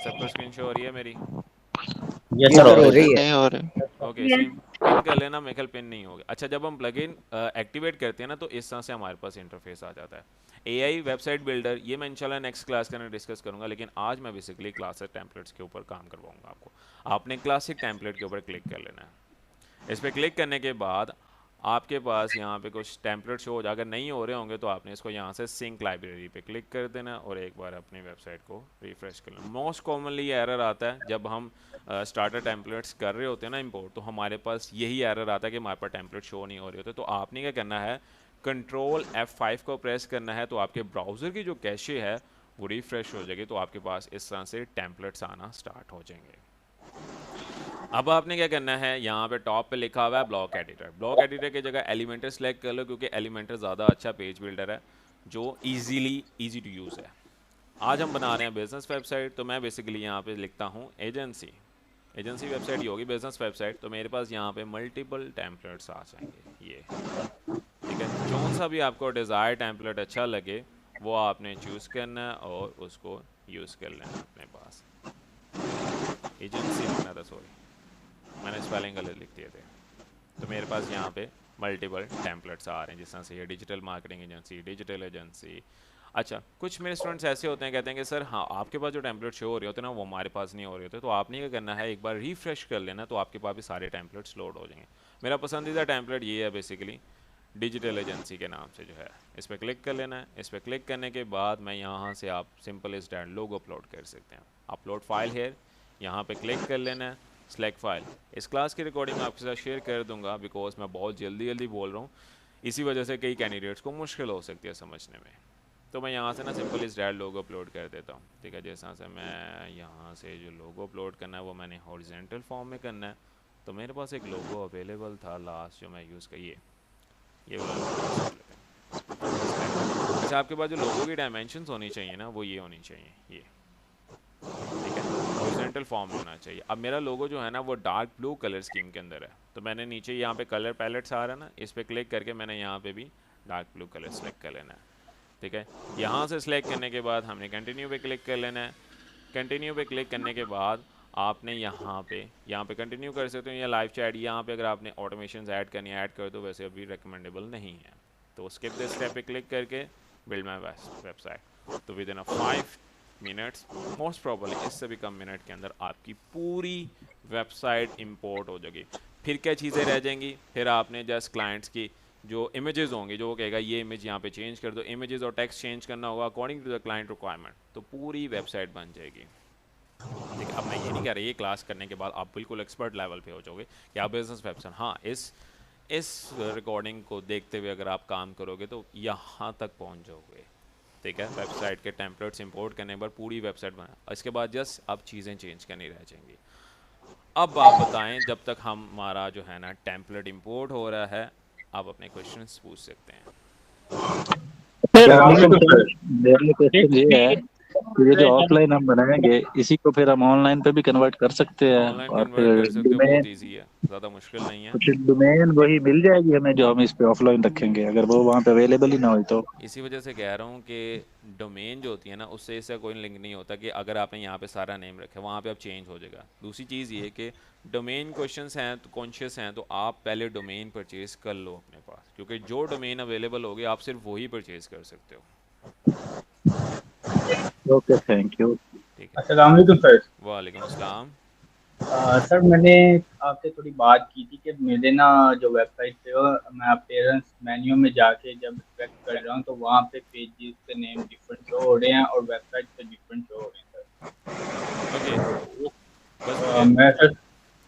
सबको स्क्रीन शो हो रही है मेरी? यस जी सर, सर हो हो रही रही है। है। नहीं हो रही। ओके, सिम पिन कर लेना, मेकल पिन नहीं होगा। अच्छा, जब हम प्लगइन एक्टिवेट करते हैं ना तो इस तरह से हमारे पास इंटरफेस आ जाता है। एआई वेबसाइट बिल्डर, ये मैं इंशाल्लाह नेक्स्ट क्लास के अंदर डिस्कस करूंगा, लेकिन आज मैं बेसिकली क्लासिक टेम्पलेट्स के ऊपर काम करवाऊंगा आपको। आपने क्लासिक टेम्पलेट के ऊपर क्लिक कर लेना है। इस पर क्लिक करने के बाद आपके पास यहाँ पे कुछ टेम्पलेट शो हो जाए। अगर नहीं हो रहे होंगे तो आपने इसको यहाँ से सिंक लाइब्रेरी पे क्लिक कर देना और एक बार अपनी वेबसाइट को रिफ्रेश कर लेना। मोस्ट कॉमनली ये एरर आता है जब हम स्टार्टर टेम्पलेट्स कर रहे होते हैं ना इंपोर्ट, तो हमारे पास यही एरर आता है कि हमारे पास टेम्पलेट शो नहीं हो रहे होते। तो आपने क्या करना है, कंट्रोल F5 को प्रेस करना है तो आपके ब्राउज़र की जो कैशे है वो रिफ्रेश हो जाएगी। तो आपके पास इस तरह से टेम्पलेट्स आना स्टार्ट हो जाएंगे। अब आपने क्या करना है, यहाँ पे टॉप पे लिखा हुआ है ब्लॉक एडिटर। ब्लॉक एडिटर की जगह एलिमेंटर सेलेक्ट कर लो, क्योंकि एलिमेंटर ज़्यादा अच्छा पेज बिल्डर है जो ईजी टू यूज़ है। आज हम बना रहे हैं बिजनेस वेबसाइट, तो मैं बेसिकली यहाँ पे लिखता हूँ एजेंसी। एजेंसी वेबसाइट ही होगी बिजनेस वेबसाइट। तो मेरे पास यहाँ पे मल्टीपल टेम्पलेट्स आ जाएंगे ये। ठीक है, कौन सा भी आपको डिज़ायर टेम्पलेट अच्छा लगे वो आपने चूज़ करना है और उसको यूज़ कर लेना अपने पास। एजेंसी लिखना था, सॉरी मैंने स्पेलिंग गलत लिख दिए थे। तो मेरे पास यहाँ पे मल्टीपल टेम्पलेट्स आ रहे हैं, जिस तरह से ये digital marketing agency, digital agency. अच्छा, कुछ मेरे स्टूडेंट्स ऐसे होते हैं कहते हैं कि सर हाँ आपके पास जो टेम्पलेट शो हो रहे होते हैं ना वो हमारे पास नहीं हो रहे होते। तो आपने क्या करना है, एक बार रिफ्रेश कर लेना तो आपके पास भी सारे टेम्पलेट्स लोड हो जाएंगे। मेरा पसंदीदा टेम्पलेट ये है बेसिकली, डिजिटल एजेंसी के नाम से जो है। इस पर क्लिक कर लेना है। इस पर क्लिक करने के बाद मैं यहाँ से आप सिंपल इस डैट लोगो अपलोड कर सकते हैं। अपलोड फाइल हेयर, यहाँ पे क्लिक कर लेना है, सेलेक्ट फाइल। इस क्लास की रिकॉर्डिंग आपके साथ शेयर कर दूंगा बिकॉज मैं बहुत जल्दी बोल रहा हूँ, इसी वजह से कई कैंडिडेट्स को मुश्किल हो सकती है समझने में। तो मैं यहाँ से ना सिंपल इस डैट लोगो अपलोड कर देता हूँ। ठीक है, जैसा से मैं यहाँ से जो लोगो अपलोड करना है वो मैंने हॉरिजॉन्टल फॉर्म में करना है। तो मेरे पास एक लोगो अवेलेबल था लास्ट जो मैं यूज़ करिए, ये वाला लोगो। अच्छा, आपके पास जो लोगो की डायमेंशंस होनी चाहिए ना वो ये होनी चाहिए, ये। ठीक है, हॉरिजॉन्टल फॉर्म होना चाहिए। अब मेरा लोगो जो है ना वो डार्क ब्लू कलर स्कीम के अंदर है। तो मैंने नीचे यहाँ पे कलर पैलेट्स आ रहा है ना, इस पर क्लिक करके मैंने यहाँ पे भी डार्क ब्लू कलर सेलेक्ट कर लेना है। ठीक है, यहाँ से सिलेक्ट करने के बाद हमने कंटिन्यू पे क्लिक कर लेना है। कंटिन्यू पे क्लिक करने के बाद आपने यहाँ पे कंटिन्यू कर सकते हो या लाइव चैट। यहाँ पे अगर आपने ऑटोमेशन ऐड करनी है ऐड कर दो, वैसे अभी रिकमेंडेबल नहीं है। तो स्किप दिस स्टेप पे क्लिक करके बिल्ड माई वेबसाइट। तो with in 5 minutes, most probably इससे भी कम मिनट के अंदर आपकी पूरी वेबसाइट इंपोर्ट हो जाएगी। फिर क्या चीज़ें रह जाएंगी, फिर आपने जस्ट क्लाइंट्स की जो इमेजेस होंगे, जो वो कहेगा ये इमेज यहाँ पे चेंज कर दो, इमेजेस और टेक्स्ट चेंज करना होगा according to the client requirement, तो पूरी वेबसाइट बन जाएगी। ठीक है, अब मैं ये नहीं कह रहा ये क्लास करने के बाद आप बिल्कुल एक्सपर्ट लेवल पे हो जाओगे कि आप बिजनेस वेबसाइट, हाँ इस रिकॉर्डिंग को देखते हुए अगर आप काम करोगे तो यहाँ तक पहुँच जाओगे। ठीक है, वेबसाइट के टेम्पलेट्स इंपोर्ट करने पर पूरी वेबसाइट बना, इसके बाद जस्ट अब चीज़ें चेंज करनी रह जाएंगी। अब आप बताएं, जब तक हमारा जो है ना टेम्पलेट इंपोर्ट हो रहा है, आप अपने क्वेश्चंस पूछ सकते हैं। अस्सलाम सर, मेरा क्वेश्चन ये है देखिए, कि ये जो ऑफलाइन हम बनाएंगे इसी को फिर हम ऑनलाइन पे भी कन्वर्ट कर सकते हैं ऑनलाइन और कन्वर्ट फिर कर सकते हो, बहुत डोमेन, इजी है, ज़्यादा मुश्किल नहीं है। तो फिर डोमेन वही मिल जाएगी हमें जो हम इस पे ऑफलाइन रखेंगे, अगर वो वहाँ पे अवेलेबल ही ना हो तो। इसी वजह से कह रहा हूँ कि डोमेन जो होती है ना, उससे इसका कोई लिंक नहीं होता कि अगर आपने यहाँ पे सारा नेम रखा है वहाँ पे अब चेंज हो जाएगा। दूसरी चीज़ ये कि डोमेन क्वेश्चंस हैं तो कॉन्शियस हैं, तो आप पहले डोमेन परचेज़ कर लो अपने पास, क्योंकि जो डोमेन अवेलेबल होगी आप सिर्फ वही परचेज़ कर सकते हो। Okay, thank you. ठीक है, अस्सलाम वालेकुम सर। वालेकुम अस्सलाम। सर मैंने आपसे थोड़ी बात की थी कि मेरे ना जो वेबसाइट पे हो, मैं अपेयरेंस मेन्यू में जाके जब चेक कर रहा हूँ तो वहाँ पे पेजेस के नेम डिफरेंट शो हो रहे हैं और वेबसाइट पे डिफरेंट शो हो रहे हैं ओके, सर। बस तो मुझे मैं सर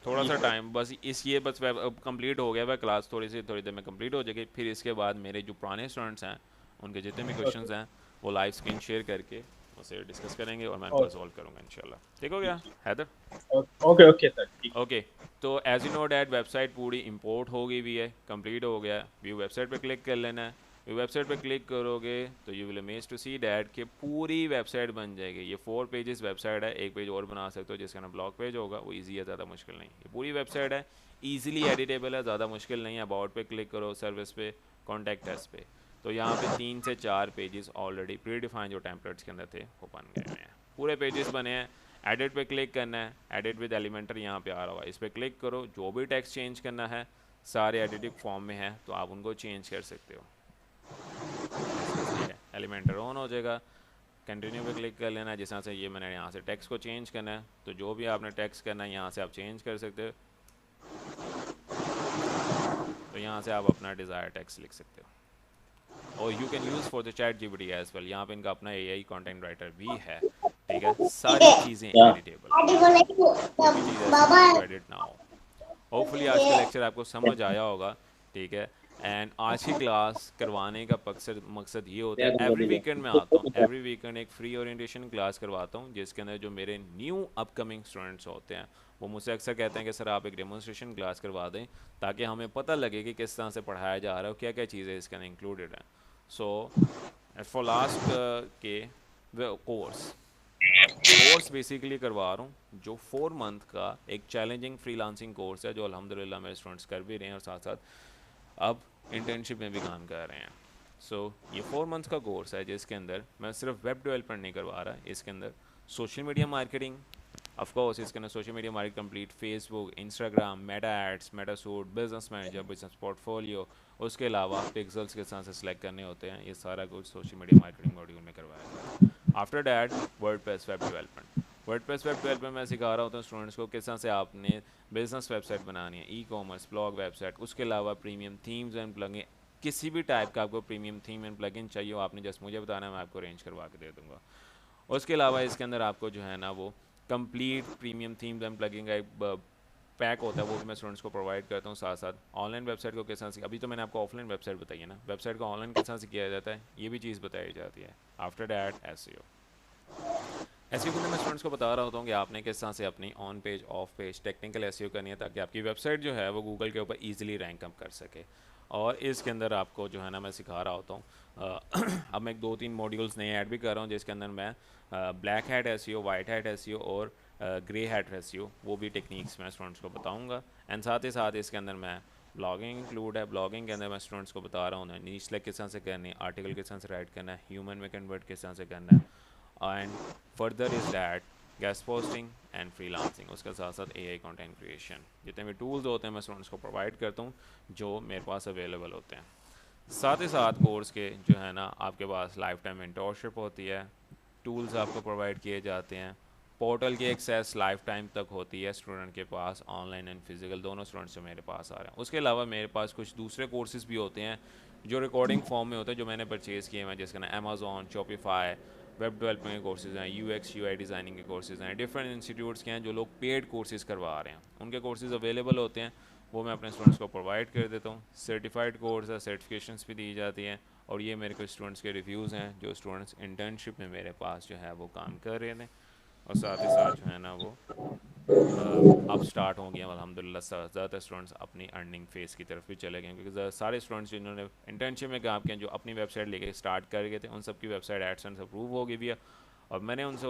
थोड़ा जी सा सर। टाइम, बस इस ये बस वेब अब कंप्लीट हो गया वह क्लास, थोड़ी देर में कंप्लीट हो जाएगी, फिर इसके बाद मेरे जो पुराने स्टूडेंट्स हैं उनके जितने भी ओके क्वेश्चंस हैं वो लाइव स्क्रीन शेयर करके उसे डिस्कस करेंगे और मैं उनको ओके सॉल्व करूँगा इंशाल्लाह। ठीक हो गया हैदर? ओके ओके सर, ठीक है। ओके, तो as you know that website पूरी इंपोर्ट हो गई हुई है, कंप्लीट हो गया। व्यू वेबसाइट पे क्लिक कर लेना है। व्यू वेबसाइट पे क्लिक करोगे तो you will amaze to see that कि पूरी वेबसाइट बन जाएगी। ये 4 पेजेस वेबसाइट है, एक पेज और बना सकते हो जिसका ना ब्लॉग पेज होगा, वो ईजी है, ज़्यादा मुश्किल नहीं। ये पूरी वेबसाइट है, ईजिली एडिटेबल है, ज़्यादा मुश्किल नहीं है। अबाउट पे क्लिक करो, सर्विस पे, कॉन्टैक्ट अस पे, तो यहाँ पे 3 से 4 पेजेस ऑलरेडी प्री डिफाइन जो टेम्पलेट्स के अंदर थे वो बन गए हुए हैं, पूरे पेजेस बने हैं। एडिट पे क्लिक करना है, एडिट विद एलिमेंटर यहाँ पे आ रहा हुआ है, इस पर क्लिक करो। जो भी टेक्स्ट चेंज करना है सारे एडिटिव फॉर्म में है, तो आप उनको चेंज कर सकते हो। ठीक है, एलिमेंटर ऑन हो जाएगा। कंटिन्यू पे क्लिक कर लेना है। जिस तरह से ये मैंने यहाँ से टेक्स्ट को चेंज करना है, तो जो भी आपने टेक्स्ट करना है यहाँ से आप चेंज कर सकते हो। तो यहाँ से आप अपना डिज़ायर टेक्स्ट लिख सकते हो, और you can use for the ChatGPT as well. यहाँ पे इनका अपना एआई कंटेंट राइटर भी है। ठीक है, सारी चीज़ें क्या एडिटेबल है, कोई भी चीज़ ऐसी नहीं है जो एडिट ना हो। होपफुली आज का लेक्चर आपको समझ आया होगा। ठीक है, एंड आज की क्लास करवाने का मकसद ये होता है, एवरी वीकेंड में आता हूँ, एवरी वीकेंड एक फ्री ओरिएंटेशन क्लास करवाता हूँ, जिसके अंदर जो मेरे न्यू अपकमिंग स्टूडेंट्स होते हैं वो मुझसे अक्सर कहते हैं कि सर आप एक डेमोन्स्ट्रेशन क्लास करवा दें, ताकि हमें पता लगे कि किस तरह से पढ़ाया जा रहा है, क्या क्या चीज़ें इसके अंदर इंक्लूडेड हैं। सो फॉर लास्ट के कोर्स बेसिकली करवा रहा हूँ जो 4 मंथ का एक चैलेंजिंग फ्रीलांसिंग कोर्स है, जो अल्हम्दुलिल्लाह मेरे स्टूडेंट्स कर भी रहे हैं और साथ साथ अब इंटर्नशिप में भी काम कर रहे हैं। सो ये 4 मंथ का कोर्स है, जिसके अंदर मैं सिर्फ वेब डेवलपमेंट नहीं करवा रहा, इसके अंदर social media marketing, of course इसके अंदर social media market complete, Facebook, Instagram, Meta ads, Meta suite, business manager, business portfolio, उसके अलावा पिक्सल्स के साथ से सिलेक्ट करने होते हैं, ये सारा कुछ सोशल मीडिया मार्केटिंग मॉड्यूल में करवाया जाता है। After that WordPress web development, WordPress web development मैं सिखा रहा होता हूँ स्टूडेंट्स को किस तरह से आपने बिजनेस वेबसाइट बनानी है, ई कॉमर्स, ब्लॉग वेबसाइट, उसके अलावा प्रीमियम थीम्स एंड प्लगइन, किसी भी टाइप का आपको प्रीमियम थीम एंड प्लगइन चाहिए हो, आपने जस्ट मुझे बताना है, मैं आपको अरेंज करवा के दे दूँगा। उसके अलावा इसके अंदर आपको जो है ना वो complete premium themes and plugin का एक पैक होता है, वो भी मैं स्टूडेंट्स को प्रोवाइड करता हूँ। साथ साथ ऑनलाइन वेबसाइट को किस तरह से, अभी तो मैंने आपको ऑफलाइन वेबसाइट बताई है ना, वेबसाइट को ऑनलाइन किस तरह से किया जाता है ये भी चीज़ बताई जाती है। आफ्टर डैट एसईओ के अंदर मैं स्टूडेंट्स को बता रहा होता हूँ कि आपने किस तरह से अपनी on page of page technical SEO करनी है, ताकि आपकी वेबसाइट जो है वो गूगल के ऊपर ईजिली रैंक अप कर सके। और इसके अंदर आपको जो है ना मैं सिखा रहा होता हूँ अब मैं 2-3 मॉड्यूल्स नए ऐड भी कर रहा हूँ, जिसके अंदर मैं black hat SEO, white hat SEO और ग्रे हैट एसईओ, वो भी टेक्निक्स मैं स्टूडेंट्स को बताऊँगा। एंड साथ ही साथ इसके अंदर मैं ब्लॉगिंग इंक्लूड है, ब्लॉगिंग के अंदर मैं स्टूडेंट्स को बता रहा हूँ नीच लाइक किस तरह से करनी है, आर्टिकल किस तरह से राइट करना है, ह्यूमन में कन्वर्ट किस तरह से करना है, and further is that guest posting and freelancing, उसके साथ साथ एआई कंटेंट क्रिएशन, जितने भी टूल्स होते हैं मैं स्टूडेंट्स को प्रोवाइड करता हूँ जो मेरे पास अवेलेबल होते हैं। साथ ही साथ कोर्स के जो है ना आपके पास लाइफ टाइम मेंटोरशिप होती है, टूल्स आपको प्रोवाइड किए जाते हैं, पोर्टल की एक्सेस लाइफ टाइम तक होती है स्टूडेंट के पास, ऑनलाइन एंड फिजिकल दोनों स्टूडेंट्स जो मेरे पास आ रहे हैं। उसके अलावा मेरे पास कुछ दूसरे कोर्सेज भी होते हैं जो रिकॉर्डिंग फॉर्म में होते हैं, जो मैंने परचेज़ किए हैं, जिसका ना अमेज़ॉन, शॉपिफाई, वेब डेवलपमेंट के कोर्सेज़ हैं, यूएक्स यूआई डिज़ाइनिंग के कोर्सेज़ हैं, डिफरेंट इंस्टीट्यूट्स के हैं जो लोग पेड कोर्सेज़ करवा रहे हैं, उनके कोर्सेज़ अवेलेबल होते हैं, वो मैं अपने स्टूडेंट्स को प्रोवाइड कर देता हूँ। सर्टिफाइड कोर्स है, सर्टिफिकेशंस भी दी जाती हैं, और ये मेरे कुछ स्टूडेंट्स के रिव्यूज़ हैं जो स्टूडेंट्स इंटर्नशिप में मेरे पास जो है वो काम कर रहे हैं, और साथ ही साथ जो है ना वो अब स्टार्ट हो गया अल्हम्दुलिल्लाह, ज़्यादातर स्टूडेंट्स अपनी अर्निंग फेज़ की तरफ भी चले गए, क्योंकि सारे स्टूडेंट्स जिन्होंने इंटर्नशिप में काम किया, जो अपनी वेबसाइट लेके स्टार्ट कर गए थे, उन सब की वेबसाइट एडसेंस अप्रूव हो गई भी है। और मैंने उनसे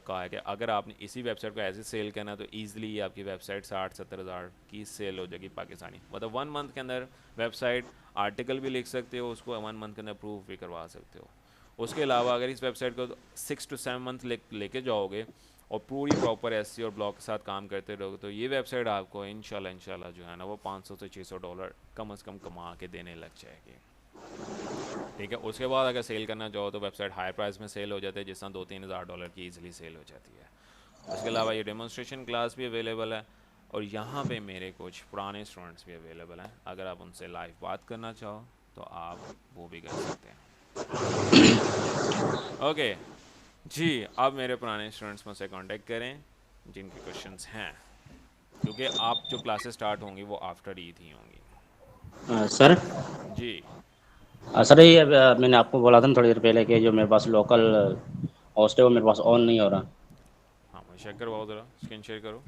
कहा है कि अगर आपने इसी वेबसाइट को ऐसे सेल करना है तो ईज़िली आपकी वेबसाइट 60-70 हज़ार की सेल हो जाएगी पाकिस्तानी, मतलब 1 मंथ के अंदर वेबसाइट आर्टिकल भी लिख सकते हो, उसको 1 मंथ के अंदर अप्रूव भी करवा सकते हो। उसके अलावा अगर इस वेबसाइट को 6 to 7 मंथ लेके जाओगे और पूरी प्रॉपर एसईओ और ब्लॉग के साथ काम करते रहोगे, तो ये वेबसाइट आपको इंशाल्लाह जो है ना वो $500 से $600 कम से कम कमा के देने लग जाएगी। ठीक है, उसके बाद अगर सेल करना चाहो तो वेबसाइट हाई प्राइस में सेल हो जाती है, जिस तरह $2-3 हज़ार की ईजिली सेल हो जाती है। उसके अलावा ये डेमोन्स्ट्रेशन क्लास भी अवेलेबल है, और यहाँ पे मेरे कुछ पुराने स्टूडेंट्स भी अवेलेबल हैं, अगर आप उनसे लाइव बात करना चाहो तो आप वो भी कर सकते हैं। ओके जी, अब मेरे पुराने स्टूडेंट्स मुझसे कांटेक्ट करें जिनके क्वेश्चंस हैं, क्योंकि आप जो क्लासेस स्टार्ट होंगी वो आफ्टर ईद ही होंगी। सर जी सर ये मैंने आपको बोला था ना थोड़ी देर पहले कि जो मेरे पास लोकल होस्ट है वो मेरे पास ऑन नहीं हो रहा। हाँ, मुझे चेक करवाओ ज़रा, स्क्रीन शेयर करो।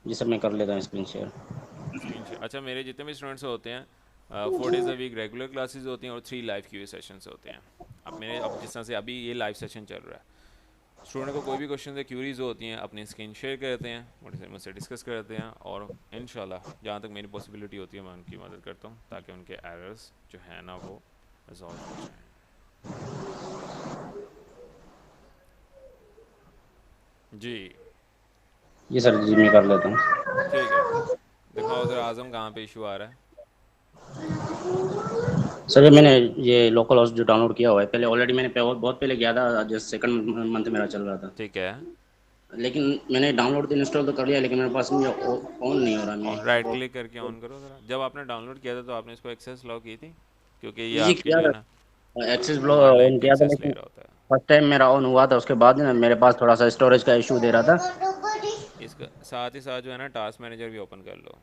जी सर मैं कर लेता हूँ स्क्रीन शेयर। स्क्रीन शेयर, अच्छा, मेरे जितने भी स्टूडेंट्स होते हैं 4 days a week regular classes होती हैं और 3 लाइव क्यूए सेशंस होते हैं। अब मेरे, अब जिस तरह से अभी ये लाइव सेशन चल रहा है, स्टूडेंट को कोई भी क्वेश्चन या क्यूरीज होती हैं अपनी स्क्रीन शेयर करते हैं, मुझसे डिस्कस करते हैं, और इंशाल्लाह जहाँ तक मेरी पॉसिबिलिटी होती है मैं उनकी मदद करता हूँ ताकि उनके एरर्स जो है ना वो रिजॉल्व हो जाएँ। जी जी सर जी मैं कर लेता हूँ। ठीक है, दिखाओ ज़रा आज़म कहाँ पे इशू आ रहा है। सर ये मैंने ये लोकल होस्ट जो डाउनलोड किया हुआ है, पहले ऑलरेडी मैंने बहुत पहले किया था, जस्ट सेकंड मंथ मेरा चल रहा था, ठीक है, लेकिन मैंने डाउनलोड तो इंस्टॉल तो कर लिया, लेकिन मेरे पास मुझे ऑन नहीं हो रहा। मैं और राइट वो क्लिक करके ऑन करो ज़रा। जब आपने डाउनलोड किया था तो आपने इसको एक्सेस लॉ की थी, क्योंकि ये जी जी आपकी किया जो है था, ना एक्सेस ब्लॉक ऑनलाइन ऑन की किया था, एक्सेस ले लेकिन रहा होता है। फर्स्ट टाइम मेरा ऑन हुआ था, उसके बाद ना मेरे पास थोड़ा सा स्टोरेज का इशू दे रहा था। इसका साथ ही साथ जो है ना टास्क मैनेजर भी ओपन कर लो।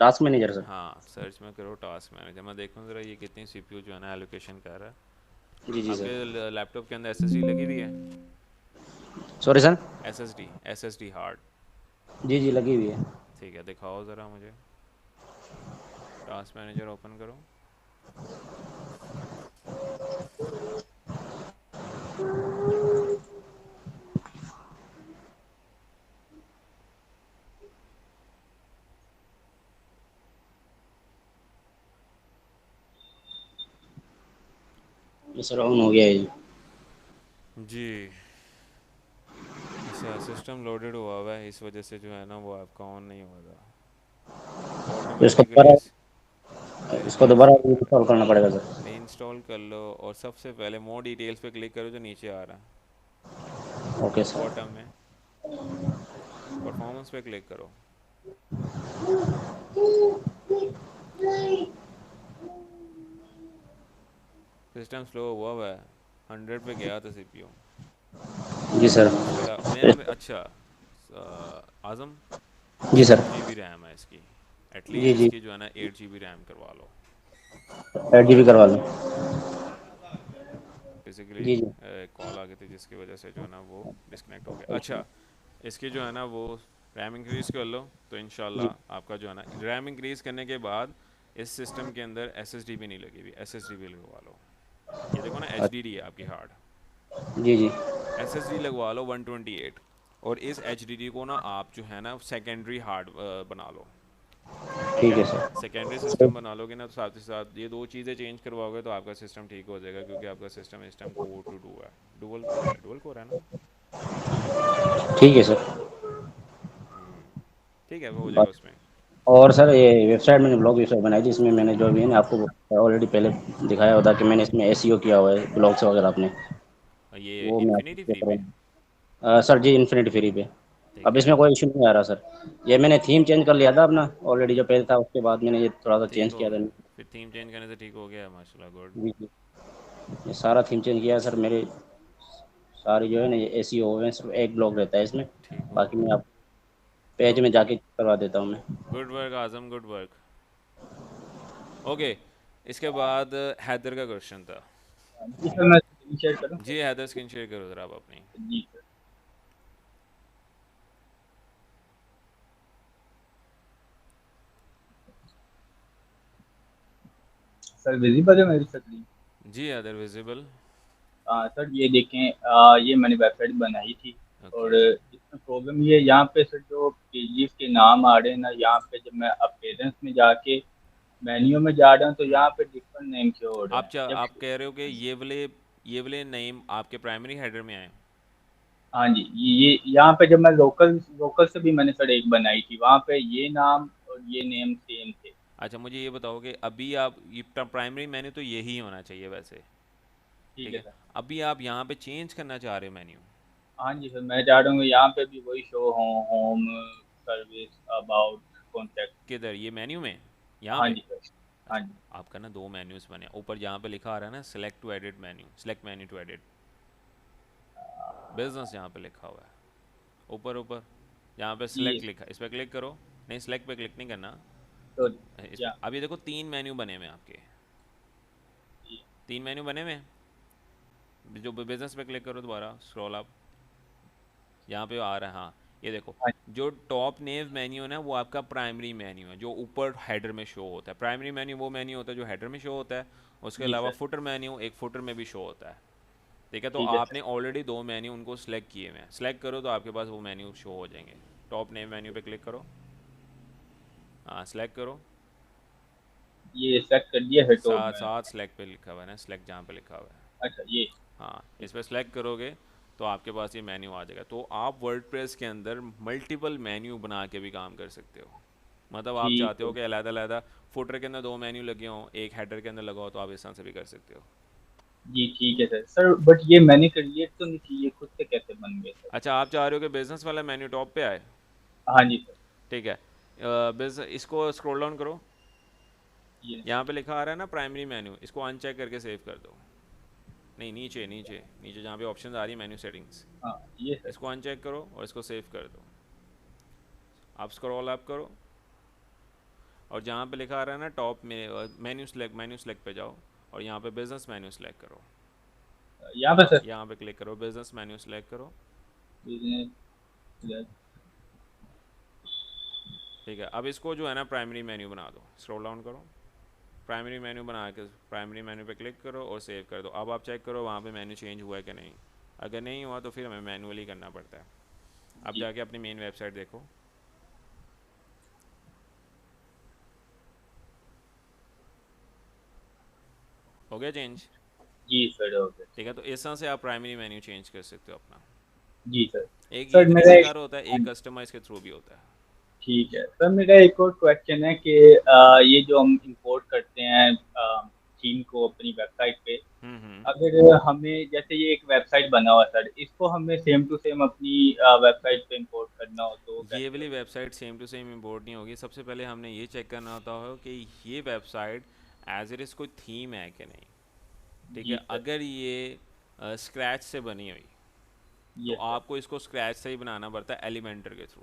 Task manager sir. हाँ, सर्च में करो टास्क मैनेजर, मैं देखूँ ज़रा ये कितनी सीपीयू जो है ना एलोकेशन कर रहा है। जी जी सर। आपके लैपटॉप के अंदर एसएसडी लगी हुई है? Sorry sir. SSD hard. जी जी लगी हुई है। ठीक है, दिखाओ ज़रा मुझे, टास्क मैनेजर ओपन करो। ये सर ऑन हो गया है। जी, अच्छा, सिस्टम लोडेड हुआ हुआ है, इस वजह से जो है ना वो आपका ऑन नहीं हो रहा तो ऑटोमेटिकली। इसको दोबारा इंस्टॉल करना पड़ेगा सर। इंस्टॉल कर लो, और सबसे पहले मोर डिटेल्स पे क्लिक करो जो नीचे आ रहा ओके है सर। बॉटम में, परफॉर्मेंस पे क्लिक करो। सिस्टम स्लो हुआ हुआ है, 100 पे गया था सीपीयू। जी सर। उसके अलावा मैं, अच्छा आज़म, जी सर। 8 GB रैम है इसकी, जी एटलीस्ट जी इसकी जो है ना 8 GB रैम करवा लो। 8 GB करवा लो। बेसिकली जी जी। कॉल आ गई थी जिसकी वजह से जो है ना वो डिस्कनेक्ट हो गया। अच्छा, इसकी जो है ना वो रैम इंक्रीज़ कर लो तो जी इंशाल्लाह आपका जो है ना, रैम इंक्रीज़ करने के बाद इस सिस्टम के अंदर एसएसडी भी नहीं लगी हुई, एसएसडी भी लगवा लो। ये देखो ना एचडीडी है आपकी हार्ड, जी जी। एसएसडी लगवा लो 128, और इस एचडीडी को ना आप जो है ना सेकेंडरी हार्ड बना लो। ठीक ठीक है, है सर। सेकेंडरी सिस्टम बना लोगे ना तो साथ ही साथ ये दो चीज़ें चेंज करवाओगे तो आपका सिस्टम ठीक हो जाएगा, क्योंकि आपका सिस्टम इस टाइम कोर टू डू है, डुअल कोर है ना। ठीक है सर। ठीक है, वो हो जाएगा उसमें। और सर ये वेबसाइट मैंने ब्लॉग वेबसाइट बनाई थी, इसमें मैंने जो भी है ना आपको ऑलरेडी पहले दिखाया होता कि मैंने इसमें एसईओ किया हुआ है ब्लॉग्स वगैरह अपने, ये वो मैं आपको इन्फिनिटी शेयर फ्री पे, करूँगा। सर जी इन्फिनिटी फ्री पे ठीक अब है, इसमें कोई इशू नहीं आ रहा सर। ये मैंने थीम चेंज कर लिया था अपना ऑलरेडी जो पहले था, उसके बाद मैंने ये थोड़ा सा ठीक चेंज हो किया था। गया, फिर थीम चेंज करने से ठीक हो गया, माशाल्लाह, गुड। जी जी। ये सारा थीम चेंज किया है सर, मेरे सारी जो है ना ये एसईओ हुए हैं, सिर्फ एक ब्लॉग रहता है इसमें, ठीक हो बाकी मैं गया, आप पेज में जाके करवा देता हूँ मैं। गुड वर्क आजम, गुड वर्क। ओके, इसके बाद हैदर का क्वेश्चन था। जी सर मैं स्क्रीन शेयर करूँ? जी हैदर, स्क्रीन शेयर करो ज़रा आप अपनी। जी सर। सर विजिबल है मेरी स्क्रीन? जी अदर विजिबल। सर ये देखें, ये मैंने वेबसाइट बनाई थी और ओके इसमें प्रॉब्लम ये है, यहाँ पे सर जो पेजेस के नाम आ रहे हैं ना, यहाँ पे जब मैं अपीयरेंस में जाके मेन्यू में जा रहा हूँ तो यहाँ पे डिफरेंट नेम शो हो रहे हैं। जब आप कह रहे हो कि ये वाले नेम आपके प्राइमरी हेडर में आए। हाँ जी, ये यहाँ पे जब मैं लोकल लोकल से भी मैंने सर एक बनाई थी, वहाँ पे ये नाम और ये नेम सेम थे। अच्छा मुझे ये बताओ कि अभी आप ये प्राइमरी मेन्यू तो यही होना चाहिए वैसे, ठीक ठीक है है। सर। अभी आप यहाँ पे चेंज करना चाह रहे हो मेन्यू, हाँ जी सर, मैं चाह रहा हूँ कि यहाँ पे भी वही शो हो, होम, सर्विस, अबाउट, कॉन्टैक्ट। किधर ये मेन्यू में, यहाँ हाँ पे। जी सर। हाँ अच्छा जी। आपका ना दो मेन्यूज बने, ऊपर जहाँ पे लिखा आ रहा है ना select to edit menu, select menu to edit, business यहाँ पे लिखा हुआ है ऊपर ऊपर, यहाँ पे ये सिलेक्ट लिखा है, इस पर क्लिक करो। नहीं सेलेक्ट पे क्लिक नहीं करना, तो इस या अभी देखो तीन मेन्यू बने हुए हैं आपके, ये- तीन मेन्यू बने हुए हैं। जो बिजनेस पे क्लिक करो दोबारा स्क्रॉल अप, यहाँ पे आ रहा है, हाँ ये देखो हाँ जो टॉप नेव मेन्यू है ना वो आपका प्राइमरी मेन्यू है, जो ऊपर हेडर में शो होता है। प्राइमरी मेन्यू वो मेन्यू होता है जो हेडर में शो होता है, उसके जी अलावा सर। फुटर मेन्यू एक फुटर में भी शो होता है, ठीक है। तो ठीक है सर। आपने ऑलरेडी दो मेन्यू उनको सिलेक्ट किए हुए हैं, सिलेक्ट करो तो आपके पास वो मेन्यू शो हो जाएंगे। टॉप नेव मेन्यू पे क्लिक करो, हाँ सिलेक्ट करो, ये सेट कर दिया है टॉप साथ में। साथ सिलेक्ट पे लिखा हुआ है ना, सिलेक्ट जहाँ पे लिखा हुआ है, अच्छा ये। हाँ इस पर सिलेक्ट करोगे तो आपके पास ये मेन्यू आ जाएगा। तो आप वर्डप्रेस के अंदर मल्टीपल मेन्यू बना के भी काम कर सकते हो। मतलब आप ठीक चाहते है हो कि अलग-अलग फुटर के अंदर दो मेन्यू लगे हों, एक हेडर के अंदर लगा हो, तो आप इस तरह से भी कर सकते हो। जी, ठीक है सर। सर बट ये मैंने क्रिएट तो नहीं की, ये खुद से कैसे बन गए सर? अच्छा आप चाह रहे हो कि बिजनेस वाला मेन्यू टॉप पे आए, हाँ जी सर। ठीक है। बिजनेस इसको स्क्रॉल डाउन करो, ये यहाँ पे लिखा आ रहा है ना प्राइमरी मेन्यू, इसको अनचेक करके सेव कर दो। नहीं नीचे नीचे नीचे जहाँ पे ऑप्शन आ रही है मेन्यू सेटिंग्स, हाँ ये सर। इसको अनचेक करो और इसको सेव कर दो। आप स्क्रॉल अप करो और जहाँ पे लिखा आ रहा है ना टॉप में मेन्यू सेलेक्ट पे जाओ और यहाँ पे बिजनेस मेन्यू सेलेक्ट करो, यहाँ पे सर। यहाँ पे क्लिक करो, बिजनेस मेन्यू सेलेक्ट करो, बिजनेस। ठीक है। अब इसको जो है ना प्राइमरी मेन्यू बना दो, स्क्रॉल डाउन करो, प्राइमरी मेन्यू बना के प्राइमरी मेन्यू पे क्लिक करो और सेव कर दो। अब आप चेक करो वहाँ पे मेन्यू चेंज हुआ है कि नहीं, अगर नहीं हुआ तो फिर हमें मैनुअली करना पड़ता है। अब जी जाके अपनी मेन वेबसाइट देखो, हो गया चेंज, जी सर, ओके। ठीक है। तो इस तरह से आप प्राइमरी मेन्यू चेंज कर सकते हो अपना। जी सर। एक ये सर मेरा तरीक़ाकार होता है, एक कस्टमाइज के थ्रू भी होता है। ठीक है सर, मेरा एक और क्वेश्चन है कि ये जो हम इंपोर्ट करते हैं थीम को अपनी वेबसाइट पे, हम्म। अगर हमें जैसे ये एक वेबसाइट बना हुआ सर, इसको हमें सेम टू सेम अपनी वेबसाइट पे इंपोर्ट करना हो तो ये कैसे वाली होगा? Website same to same import नहीं होगी। सबसे पहले हमने ये चेक करना होता है कि ये वेबसाइट एज इट इज़ कोई थीम है कि नहीं, ठीक जी है। सर। अगर ये स्क्रैच से बनी हुई तो ये सर। आपको इसको स्क्रैच से ही बनाना पड़ता है एलिमेंटर के थ्रू,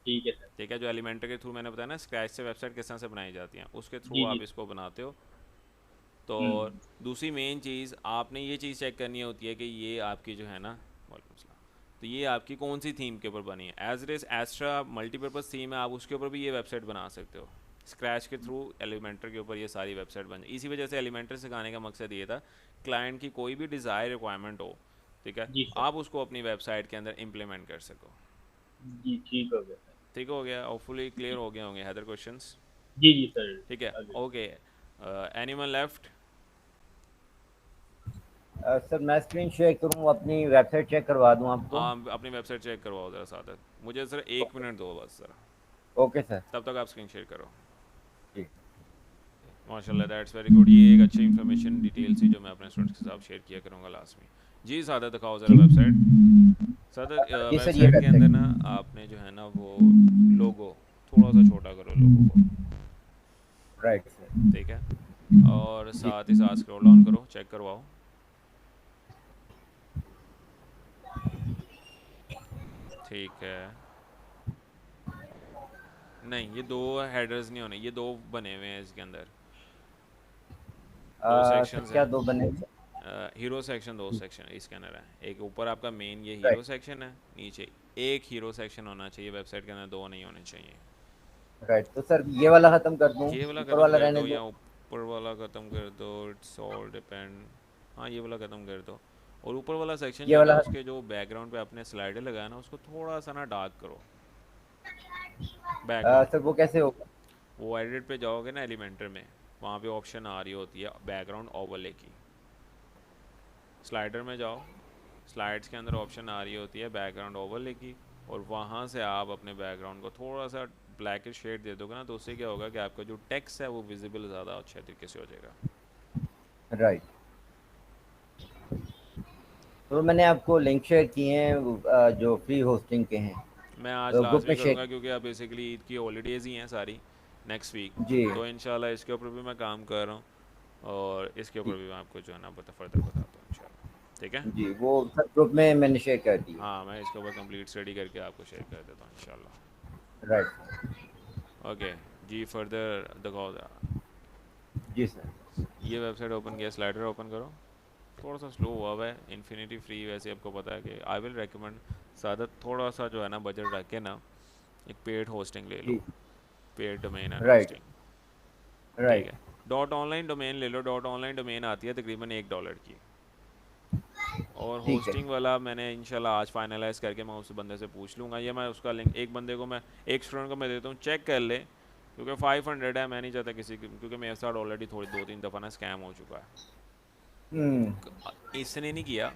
ठीक है सर। ठीक है। जो एलिमेंटर के थ्रू मैंने बताया ना स्क्रैच से वेबसाइट किस तरह से बनाई जाती हैं, उसके थ्रू जी आप जी। इसको बनाते हो। तो हम्म। दूसरी मेन चीज़ आपने ये चीज़ चेक करनी होती है कि ये आपकी जो है ना, वालेकुम सलाम, तो ये आपकी कौन सी थीम के ऊपर बनी है। As it is extra multipurpose theme है, आप उसके ऊपर भी ये वेबसाइट बना सकते हो। स्क्रैच के थ्रू एलिमेंटर के ऊपर ये सारी वेबसाइट बन जाए। इसी वजह से एलिमेंटर सिखाने का मकसद ये था, क्लाइंट की कोई भी डिज़ायर रिक्वायरमेंट हो, ठीक है, जी सर। आप उसको अपनी वेबसाइट के अंदर इम्प्लीमेंट कर सको। जी ठीक हो गया सर। ठीक हो गया, होपफुली क्लियर हो गए होंगे अदर क्वेश्चंस, जी जी सर। ठीक है। आगे। Okay, anyone left? सर मैं स्क्रीन शेयर करूँ, अपनी वेबसाइट चेक करवा दूँ आपको? आप अपनी वेबसाइट चेक करवाओ ज़रा सादत, मुझे सर 1 मिनट दो बस ज़रा, ओके सर। तब तक आप स्क्रीन शेयर करो। जी। माशाल्लाह, दैट्स वेरी गुड। ये एक अच्छी इन्फॉर्मेशन डिटेल थी जो मैं अपने स्टूडेंट्स के साथ शेयर किया करूँगा लास्ट में। जी सादत दिखाओ ज़रा वेबसाइट। सादत ये सर, ये वेबसाइट के अंदर वेबसाइट। ना आपने जो है ना वो लोगो थोड़ा सा छोटा करो लोगो को, राइट सर। ठीक है, और साथ ही साथ स्क्रॉल डाउन करो, चेक करवाओ। ठीक है, नहीं ये दो हेडर्स नहीं होने, ये दो बने हुए हैं इसके अंदर, दो सर सेक्शंस क्या हैं। दो बने? हीरो सेक्शन, दो सेक्शन इसके अंदर है। एक ऊपर आपका मेन ये हीरो राइट सेक्शन है, नीचे एक हीरो सेक्शन होना चाहिए वेबसाइट के अंदर, दो नहीं होने चाहिए। राइट। तो सर ये वाला ख़त्म कर दूँ, ये वाला ऊपर ख़त्म वाला कर रहने दो, दूँ? या ऊपर वाला ख़त्म कर दो, इट्स ऑल डिपेंड। हाँ ये वाला ख़त्म कर दो, और ऊपर वाला सेक्शन ये जो है ना वाला उसके जो बैकग्राउंड पे आपने स्लाइडर लगाया ना उसको थोड़ा सा ना डार्क करो बैकग्राउंड। सर वो कैसे होगा? वो एडिट पे जाओगे ना एलिमेंटर में, वहाँ पे ऑप्शन आ रही होती है बैकग्राउंड ओवरले की। स्लाइडर में जाओ, स्लाइड्स के अंदर ऑप्शन आ रही होती है बैकग्राउंड ओवरले की, और वहाँ से आप अपने बैकग्राउंड को थोड़ा सा ब्लैक शेड दे दोगे ना, तो उससे क्या होगा कि आपका जो टेक्स्ट है वो विजिबल ज़्यादा अच्छे तरीके से हो जाएगा। राइट। तो मैंने आपको लिंक शेयर किए हैं जो फ्री होस्टिंग के हैं, मैं आज तो ग्रुप में लाजमी शेयर। करूँगा क्योंकि अब बेसिकली ईद की हॉलीडेज़ ही हैं सारी नेक्स्ट वीक, जी तो इंशाल्लाह इसके ऊपर भी मैं काम कर रहा हूँ, और इसके ऊपर जी भी मैं आपको जो है ना फर्दर बताता हूँ इंशाल्लाह। ठीक है, जी, वो सब ग्रुप में मैंने शेयर कर दिया। हाँ मैं इसके ऊपर कंप्लीट स्टडी करके आपको शेयर कर देता हूँ इंशाल्लाह। राइट। ओके जी, फर्दर दिखाओ ज़रा। जी सर। ये वेबसाइट ओपन किया, स्लाइडर ओपन करो। थोड़ा सा स्लो हुआ है, इन्फिनिटी फ्री वैसे आपको पता है कि आई विल रेकमेंड ज़्यादा थोड़ा सा जो है ना बजट रख के ना एक पेड होस्टिंग ले लो, जी paid domain and right hosting. ठीक राइट। है, डॉट ऑनलाइन डोमेन ले लो, डॉट ऑनलाइन डोमेन आती है तकरीबन $1 की, और ठीक है। होस्टिंग वाला मैंने इंशाल्लाह आज फाइनलाइज़ करके मैं उस बंदे से पूछ लूँगा। ये मैं उसका लिंक एक बंदे को मैं एक स्टूडेंट को मैं देता हूँ, चेक कर ले, क्योंकि 500 है, मैं नहीं चाहता किसी की, क्योंकि मेरे साथ ऑलरेडी थोड़ी 2-3 दफ़ा ना स्कैम हो चुका हम्म। है। इसने नहीं किया,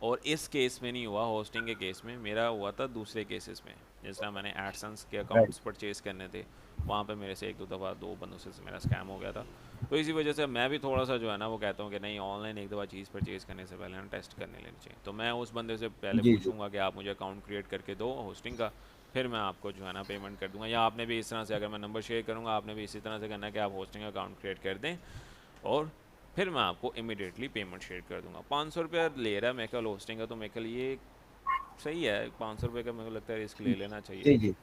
और इस केस में नहीं हुआ, होस्टिंग के केस में मेरा हुआ था दूसरे केसेस में, जिस तरह मैंने एडसेंस के राइट अकाउंट्स परचेज़ करने थे, वहाँ पे मेरे से 1-2 दफ़ा 2 बंदों से मेरा स्कैम हो गया था। तो इसी वजह से मैं भी थोड़ा सा जो है ना वो कहता हूँ कि नहीं, ऑनलाइन एक दफ़ा चीज़ परचेज़ करने से पहले ना टेस्ट करने लेनी चाहिए। तो मैं उस बंदे से पहले जी जी पूछूंगा कि आप मुझे अकाउंट क्रिएट करके दो होस्टिंग का, फिर मैं आपको जो है ना पेमेंट कर दूंगा। या आपने भी इस तरह से, अगर मैं नंबर शेयर करूँगा, आपने भी इसी तरह से करना है कि आप होस्टिंग का अकाउंट क्रिएट कर दें, और फिर मैं आपको इमीडिएटली पेमेंट शेयर कर दूंगा। 500 रुपया ले रहा है मेरे ख्याल होस्टिंग का, तो मेरे ख्याल ये सही है, 500 रुपये का मेरे को लगता है रिस्क ले लेना चाहिए। जी जी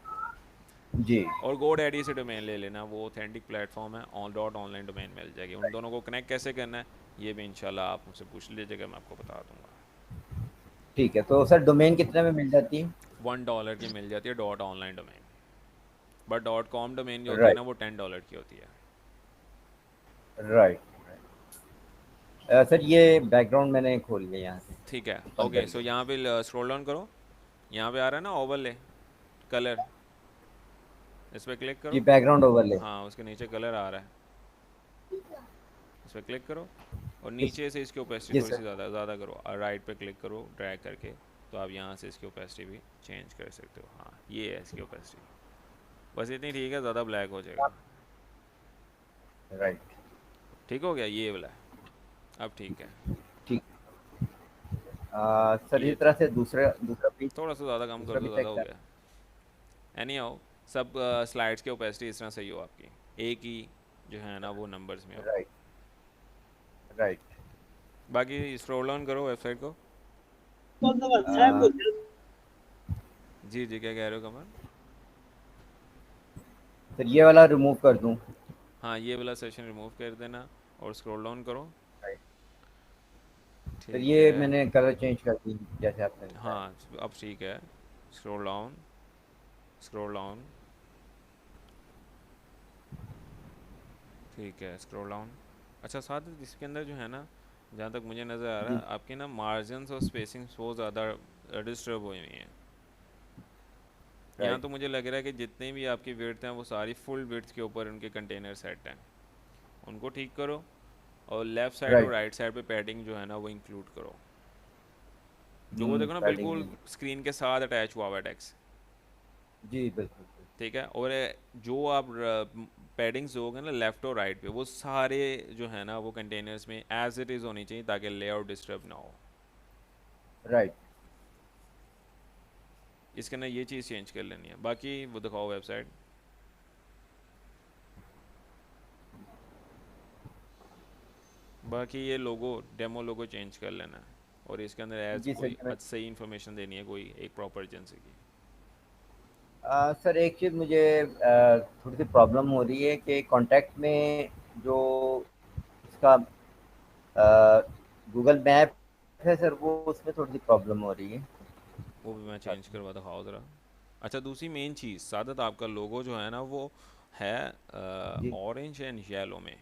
जी और गोड एडी से डोमेन ले लेना, वो ऑथेंटिक प्लेटफॉर्म है, ऑन डॉट ऑनलाइन डोमेन मिल जाएगी। उन दोनों को कनेक्ट कैसे करना है ये भी इंशाल्लाह आप मुझसे पूछ लीजिएगा, मैं आपको बता दूंगा। ठीक है। तो सर डोमेन कितने में मिल जाती है? $1 की मिल जाती है dot online domain, but dot com domain जो होती है राइट ना वो $10 की होती है। राइट। सर ये बैकग्राउंड मैंने खोल लिया यहाँ से, ठीक है, बंद कर ओके। सो लिया। यहाँ पे स्क्रॉल डाउन करो, यहाँ पे आ रहा है ना ओवरले कलर, इस पर क्लिक जी करो। Background overlay. हाँ उसके नीचे कलर आ रहा है, इस पर क्लिक करो, और किस? नीचे से इसकी ओपेसिटी जी थोड़ी सी सर। ज़्यादा करो, और राइट पे क्लिक करो ड्रैग करके, तो आप यहाँ से इसकी ओपेसिटी भी चेंज कर सकते हो। हाँ ये है इसकी ओपेसिटी, बस इतनी ठीक है, ज़्यादा ब्लैक हो जाएगा। राइट। ठीक हो गया, ये वाला है, अब ठीक है। ठीक। सर ये इस तरह से दूसरा दूसरा पेज, थोड़ा सा ज़्यादा कम कर दूसरा भी दो, ज़्यादा चेक हो कर। गया। एनी हाउ, सब स्लाइड्स की ओपेसिटी इस तरह सही हो आपकी, एक ही जो है ना वो नंबर्स में हो। Right right. बाकी स्क्रॉल डाउन करो वेबसाइट को। जी जी, क्या कह रहे हो कमर? सर ये वाला रिमूव कर दूं? हाँ ये वाला सेशन रिमूव कर देना, और स्क्रॉल डाउन करो। राइट। सर ठीक ये है, मैंने कलर चेंज कर दी जैसे आपने बताया। हाँ अब ठीक है। स्क्रॉल डाउन, स्क्रॉल डाउन, ठीक है स्क्रॉल डाउन। अच्छा साथ ही इसके अंदर जो है ना, जहाँ तक मुझे नज़र आ रहा जी है, आपके ना मार्जिन्स और स्पेसिंग्स बहुत ज़्यादा डिस्टर्ब हुई हुई हैं। यहाँ राइट तो मुझे लग रहा है कि जितने भी आपकी विड्थ हैं वो सारी फुल विड्थ के ऊपर उनके कंटेनर सेट हैं, उनको ठीक करो, और लेफ़्ट साइड और राइट। राइट साइड पे पैडिंग जो है ना वो इंक्लूड करो। जो वो देखो ना बिल्कुल पैडिंग। स्क्रीन के साथ अटैच हुआ हुआ है टेक्स्ट। जी बिल्कुल। ठीक है, और जो आप पैडिंग्स दोगे ना लेफ़्ट और राइट पे, वो सारे जो है ना वो कंटेनर्स में एज इट इज़ होनी चाहिए, ताकि लेआउट डिस्टर्ब ना हो। राइट। इसके अंदर ये चीज़ चेंज कर लेनी है, बाकी वो दिखाओ वेबसाइट। बाकी ये लोगो, डेमो लोगो चेंज कर लेना है, और इसके अंदर एज जी सर कोई ये मैं सही इन्फॉर्मेशन देनी है, कोई एक प्रॉपर एजेंसी की। सर एक चीज़ मुझे थोड़ी सी प्रॉब्लम हो रही है कि कांटेक्ट में जो इसका गूगल मैप है सर, वो उसमें थोड़ी सी प्रॉब्लम हो रही है। वो भी मैं चेंज करवा दिखाओ ज़रा। अच्छा दूसरी मेन चीज़, सादत आपका लोगो जो है ना वो है जी ऑरेंज एंड येलो में।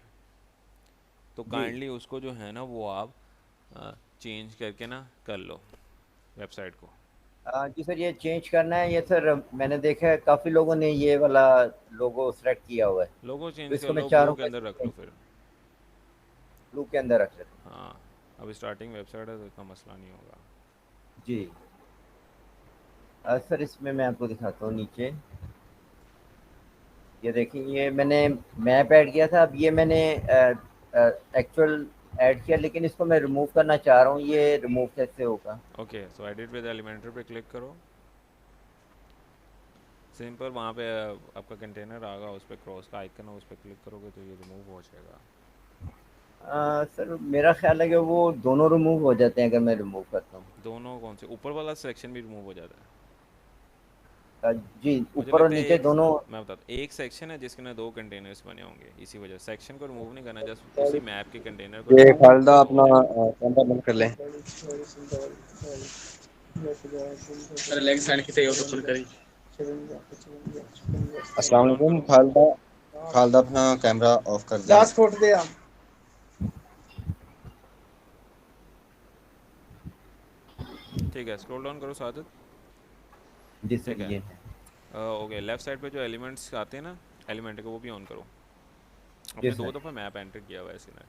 तो जी काइंडली उसको जो है ना वो आप चेंज करके ना कर लो वेबसाइट को। जी सर, ये चेंज करना है ये सर। मैंने देखा है काफ़ी लोगों ने ये वाला लोगो सेलेक्ट किया हुआ है, लोगो तो चेंज कर इसको मैं लो, चाह रहा ब्लू हूँ के अंदर रख कैसे लो फिर। ब्लू के अंदर रख लें। हाँ, अभी स्टार्टिंग वेबसाइट है तो इतना मसला नहीं होगा। जी सर, इसमें मैं आपको दिखाता हूँ नीचे। ये देखिए, ये मैंने मैप ऐड किया था। अब ये मैंने एक्चुअल ऐड किया, लेकिन इसको मैं रिमूव करना चाह रहा हूँ। ये रिमूव कैसे होगा? Okay, so edit with Elementor पे क्लिक करो, सिंपल वहाँ पे आपका कंटेनर आएगा, उस पर क्रॉस का आइकन है, उस पर क्लिक करोगे तो ये रिमूव हो जाएगा। सर मेरा ख्याल है कि वो दोनों रिमूव हो जाते हैं अगर मैं रिमूव करता हूँ। दोनों कौन से? ऊपर वाला सेक्शन भी रिमूव हो जाता है। जी, मुझे ऊपर और लगता है नीचे एक, दोनों। मैं बताता हूँ, एक सेक्शन है जिसके अंदर 2 कंटेनर्स बने होंगे, इसी वजह सेक्शन को रिमूव नहीं करना, जस्ट उसी मैप के कंटेनर को ये रिमूव करो खालिदा तो हो अपना जाएगा। कैमरा बंद कर लें। लेग साइड की हो तो फुल करी। अस्सलाम स्क्रॉल डाउन वालेकुम करो। खालिदा, खालिदा अपना कैमरा ऑफ कर दें। 10 फुट दे ठीक है, स्क्रॉल डाउन करो साजिद। जी ठीक सर, है, ये है। ओके, लेफ्ट साइड पे जो एलिमेंट्स आते हैं ना, एलिमेंट को वो भी ऑन करो। जी आपने 2 सर। दफ़ा मैप एंटर किया हुआ है इसी ने।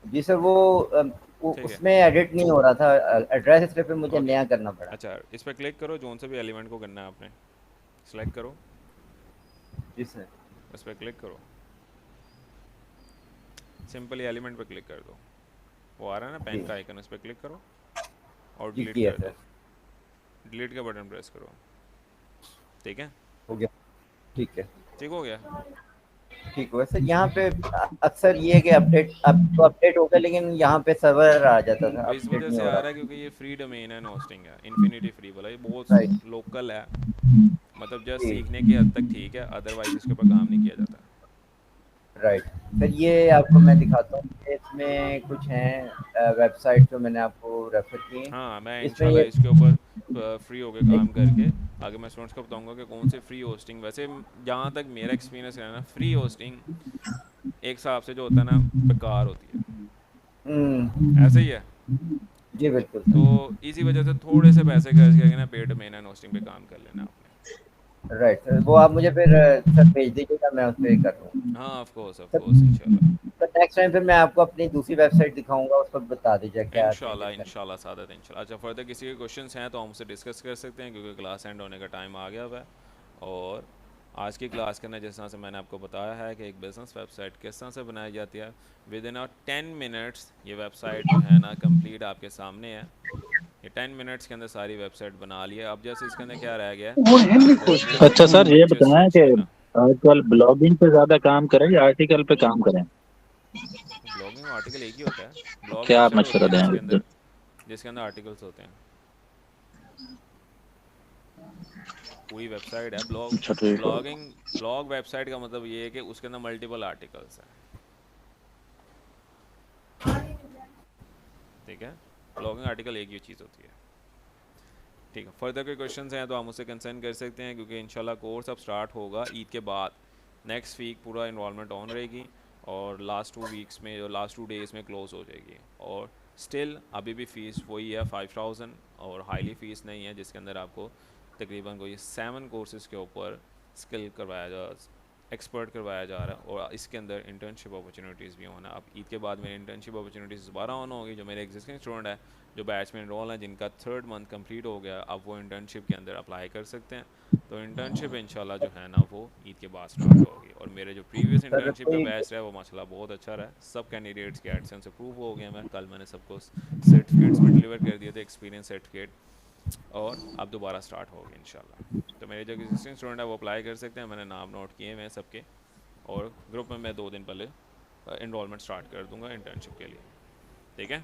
जी सर, वो ठीक है, उसमें एडिट नहीं हो रहा था। एड्रेस हिस्ट्री पे मुझे ओके, नया करना पड़ा। अच्छा इस पर क्लिक करो, जोन से भी एलिमेंट को करना है आपने, सेलेक्ट करो, जी सर। उस पर क्लिक करो, सिंपली एलिमेंट पे क्लिक कर दो, वो आ रहा है ना पेन जी का आइकन, उस पर क्लिक करो और जी, डिलीट किया कर सर। दो। डिलीट का बटन प्रेस करो। ठीक है, हो गया। ठीक है। ठीक हो गया। ठीक, वैसे यहाँ पे अक्सर ये है कि अपडेट अब तो अपडेट हो गया, लेकिन यहाँ पे सर्वर आ जाता था, वो इस अपडेट वजह नहीं से हो आ रहा रहा है था। क्योंकि ये फ्री डोमेन है, होस्टिंग है, इन्फिनिटी फ्री वाला, ये राइट। बहुत लोकल है, मतलब जस्ट जी। सीखने की हद तक ठीक है, अदरवाइज इसके ऊपर काम नहीं किया जाता। राइट। सर, ये आपको मैं दिखाता हूँ कि इसमें कुछ हैं वेबसाइट जो मैंने आपको रेफर किए। हाँ, मैं इसमें इंशाल्लाह ये इसके ऊपर फ्री होकर एक। काम करके आगे मैं स्टूडेंट्स को बताऊंगा कि कौन से फ्री होस्टिंग, वैसे जहाँ तक मेरा एक्सपीरियंस है ना, फ्री होस्टिंग एक हिसाब से जो होता है ना बेकार होती है, ऐसे ही है। जी बिल्कुल तो सर। इसी वजह से थोड़े से पैसे खर्च करके ना पेड मेन एंड होस्टिंग पे काम कर लेना आपने। राइट सर, वो आप मुझे फिर सर भेज दीजिएगा, मैं उस पर कर लूँगा। हाँ, ऑफ सर, कोर्स इंशाल्लाह। नेक्स्ट टाइम फिर मैं आपको अपनी दूसरी वेबसाइट दिखाऊंगा, उस पर बता दीजिए क्या चेंजेस इंशाल्लाह करने। इंशाल्लाह सादत इंशाल्लाह। अच्छा, फर्दर किसी के क्वेश्चंस हैं तो हम उससे डिस्कस कर सकते हैं क्योंकि क्लास एंड होने का टाइम आ गया हुआ है। और आज की क्लास के अंदर जिस तरह से मैंने आपको बताया है कि एक बिज़नेस वेबसाइट किस तरह से बनाई जाती है, विद इन 10 मिनट्स ये वेबसाइट जो है ना कंप्लीट आपके सामने है। ये 10 मिनट्स के अंदर सारी वेबसाइट बना ली है। अब जैसे इसके अंदर क्या रह गया है, मोस्ट अच्छा सर, ये परचेस बताएं कि सेक्शन। आजकल ब्लॉगिंग पे ज्यादा काम करें या आर्टिकल पे काम करें? ब्लॉगिंग और आर्टिकल एक ही होता है। ब्लॉग क्या आप वेबसाइट होती मशवरा है दें? जिसके अंदर आर्टिकल्स होते हैं, पूरी वेबसाइट है ब्लॉग। अच्छा ठीक है। ब्लॉग वेबसाइट का मतलब ये है कि उसके अंदर मल्टीपल आर्टिकल्स हैं। ठीक है, ब्लॉगिंग आर्टिकल एक ही चीज़ होती है। ठीक है, फर्दर के क्वेश्चंस हैं तो आप मुझसे कंसर्न कर सकते हैं क्योंकि इंशाल्लाह कोर्स अब स्टार्ट होगा ईद के बाद। नेक्स्ट वीक पूरा इन्वॉल्वमेंट ऑन रहेगी और लास्ट 2 वीक्स में, लास्ट 2 डेज़ में क्लोज़ हो जाएगी। और स्टिल अभी भी फ़ीस वही है 5000, और हाईली फ़ीस नहीं है, जिसके अंदर आपको तकरीबन कोई 7 कोर्सेज़ के ऊपर स्किल करवाया जा, एक्सपर्ट करवाया जा रहा है। और इसके अंदर इंटर्नशिप अपॉर्चुनिटीज़ भी होना। अब ईद के बाद मेरी इंटर्नशिप अपॉर्चुनिटीज़ दोबारा ऑन होगी। जो मेरे एग्जिस्टिंग स्टूडेंट है जो बैच में इनरोल हैं, जिनका 3rd मंथ कंप्लीट हो गया, अब वो इंटर्नशिप के अंदर अप्लाई कर सकते हैं। तो इंटर्नशिप इंशाल्लाह जो है ना वो ईद के बाद स्टार्ट होगी। और मेरे जो प्रीवियस सर इंटर्नशिप का कोई। बैच रहा है वो माशाल्लाह बहुत अच्छा रहा है। सब कैंडिडेट्स के एडसेंस अप्रूव हो गए। मैं कल मैंने सबको सर्टिफिकेट्स भी डिलीवर कर दिए थे, एक्सपीरियंस सर्टिफिकेट, और अब दोबारा स्टार्ट होगी इंशाल्लाह। तो मेरे जो एग्जिस्टिंग स्टूडेंट है वो अप्लाई कर सकते हैं, मैंने नाम नोट किए हुए हैं सबके। और ग्रुप में मैं 2 दिन पहले इनरोलमेंट स्टार्ट कर दूंगा इंटर्नशिप के लिए। ठीक है,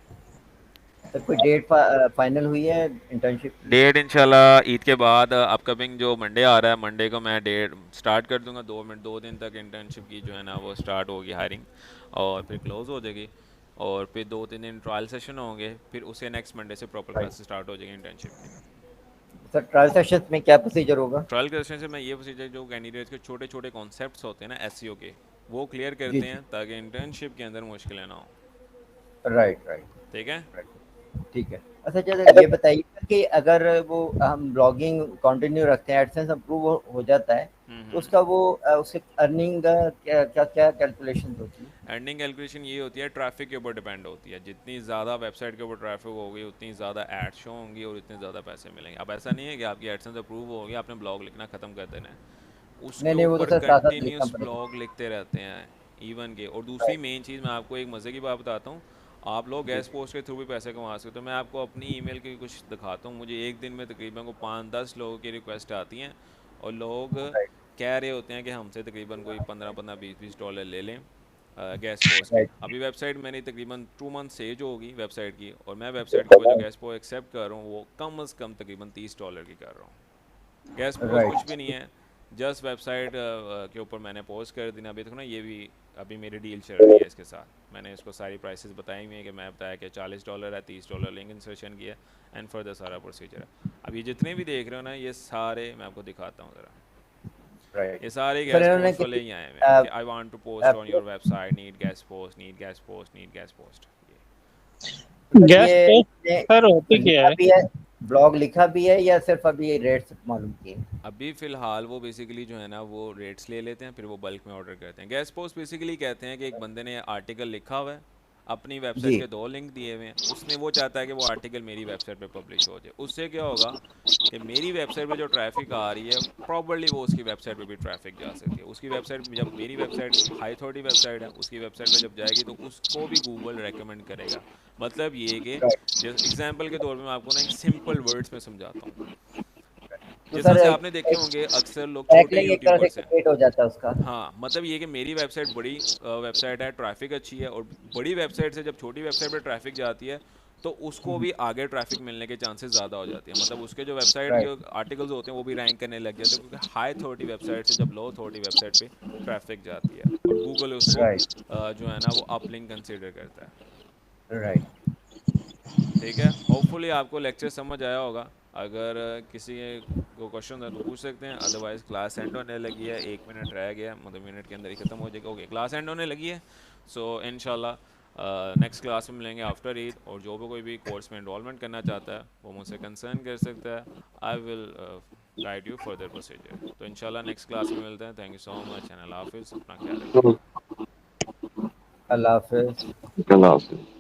सर कोई डेट फाइनल हुई है इंटर्नशिप की? डेट इंशाल्लाह ईद के बाद अपकमिंग जो मंडे आ रहा है, मंडे को मैं डेट स्टार्ट कर दूंगा। 2 दिन तक इंटर्नशिप की जो है ना वो स्टार्ट होगी हायरिंग, और फिर क्लोज़ हो जाएगी। और फिर 2-3 दिन ट्रायल सेशन होंगे, फिर उसे नेक्स्ट मंडे से प्रॉपर राइट। क्लास स्टार्ट हो जाएगी इंटर्नशिप की। सर, ट्रायल सेशन में क्या प्रोसीजर होगा? ट्रायल सेशन से मैं ये प्रोसीजर, जो कैंडिडेट्स के छोटे छोटे कॉन्सेप्ट्स होते हैं ना एसईओ के, वो क्लियर जी करते जी हैं ताकि इंटर्नशिप के अंदर मुश्किलें ना हो। राइट राइट ठीक है। राइट ठीक है। अच्छा चलो ये बताइए कि अगर वो हम ब्लॉगिंग कंटिन्यू रखते हैं, एडसेंस अप्रूव हो जाता है, तो उसका वो उसके अर्निंग क्या क्या क्या कैलकुलेशन होती है? अर्निंग कैलकुलेशन ये होती है, ट्रैफिक के ऊपर डिपेंड होती है। जितनी ज़्यादा वेबसाइट के ऊपर ट्रैफिक होगी उतनी ज़्यादा ऐड शो होंगी और उतने ज़्यादा पैसे मिलेंगे। अब ऐसा नहीं है कि आपकी एडसेंस अप्रूव होगी आपने ब्लॉग लिखना ख़त्म कर देना है, नहीं उसके नहीं, वो तो ऊपर सर साथ साथ लिखना कंटिन्यूस पड़ेगा। ब्लॉग लिखते रहते हैं इवन के। और दूसरी राइट मेन चीज़ मैं आपको एक मज़े की बात बताता हूँ, आप लोग जी गेस्ट पोस्ट के थ्रू भी पैसे कमा सकते हो। मैं आपको अपनी ईमेल की कुछ दिखाता हूँ। मुझे एक दिन में तकरीबन को 5-10 लोगों की रिक्वेस्ट आती हैं और लोग राइट कह रहे होते हैं कि हमसे तकरीबन कोई 15-20 ले लें गेस्ट पोस्ट के। राइट अभी वेबसाइट मेरी तकरीबन 2 मंथ से जो होगी वेबसाइट की, और मैं वेबसाइट के ऊपर जो गेस्ट पोस्ट एक्सेप्ट कर रहा हूँ वो कम अज़ कम तकरीबन $30 की कर रहा हूँ। गेस्ट पोस्ट कुछ भी राइट नहीं है, जस्ट वेबसाइट के ऊपर मैंने पोस्ट कर दी ना। अभी देखो ना, ये भी अभी मेरी डील चल रही है इसके साथ। मैंने इसको सारी प्राइसेस बताई हुई हैं कि मैं बताया कि $40 है, $30 लिंक इंसर्शन किया एंड फर्दर सारा प्रोसीजर है। अब ये जितने भी देख रहे हो ना, ये सारे मैं आपको दिखाता हूँ ज़रा। राइट ये सारे सर गेस्ट इन्होंने पोस्ट वाले किसी ही आए हुए हैं कि I want to post on your website, need guest post, need guest post, need guest post. Sir guest ये पोस्ट सर आपने होती क्या लिखा है? भी है, ब्लॉग लिखा भी है, या सिर्फ अभी रेट्स मालूम किए? अभी फ़िलहाल वो बेसिकली जो है ना वो रेट्स ले लेते हैं, फिर वो बल्क में ऑर्डर करते हैं। गेस्ट पोस्ट बेसिकली कहते हैं कि एक बंदे ने आर्टिकल लिखा हुआ है, अपनी वेबसाइट जी के 2 लिंक दिए हुए हैं, उसने वो चाहता है कि वो आर्टिकल मेरी वेबसाइट पे पब्लिश हो जाए। उससे क्या होगा कि मेरी वेबसाइट पे जो ट्रैफिक आ रही है प्रॉबली वो उसकी वेबसाइट पे भी ट्रैफिक जा सकती है। उसकी वेबसाइट, जब मेरी वेबसाइट हाई अथॉरिटी वेबसाइट है, उसकी वेबसाइट पे जब जाएगी तो उसको भी गूगल रेकमेंड करेगा। मतलब ये कि राइट। जैसे एग्जांपल के तौर पे मैं आपको ना एक सिंपल वर्ड्स में समझाता हूँ। तो जिस सर तरह से एक आपने देखे होंगे अक्सर लोग छोटे बैकलिंक एक तरह से यूट्यूबर्स हैं। क्रिएट हो जाता है उसका। हाँ, मतलब ये कि मेरी वेबसाइट बड़ी वेबसाइट है, ट्रैफिक अच्छी है, और बड़ी वेबसाइट से जब छोटी वेबसाइट पे ट्रैफिक जाती है तो उसको भी आगे ट्रैफिक मिलने के चांसेस ज़्यादा हो जाते हैं। मतलब उसके जो वेबसाइट के राइट आर्टिकल्स होते हैं वो भी रैंक करने लग जाते हैं, क्योंकि हाई अथॉरिटी वेबसाइट से जब लो अथॉरिटी वेबसाइट पे ट्रैफिक जाती है और गूगल उसको राइट जो है ना वो अपलिंक कंसिडर करता है। राइट। ठीक है, होपफुली आपको लेक्चर समझ आया होगा। अगर किसी को क्वेश्चन है तो पूछ सकते हैं, अदरवाइज़ क्लास एंड होने लगी है, 1 मिनट रह गया, मतलब मिनट के अंदर ही ख़त्म हो जाएगा। ओके, क्लास एंड होने लगी है। सो इंशाल्लाह नेक्स्ट क्लास में मिलेंगे आफ्टर ईद। और जो भी कोई भी कोर्स में इन्वॉल्वमेंट करना चाहता है वो मुझसे कंसर्न कर सकता है। I will guide you further procedure. तो इंशाल्लाह नेक्स्ट क्लास में मिलते हैं। Thank you so much and अल्लाह हाफिज़। अपना ख्याल रखिएगा। अल्लाह हाफिज़। अल्लाह हाफिज़।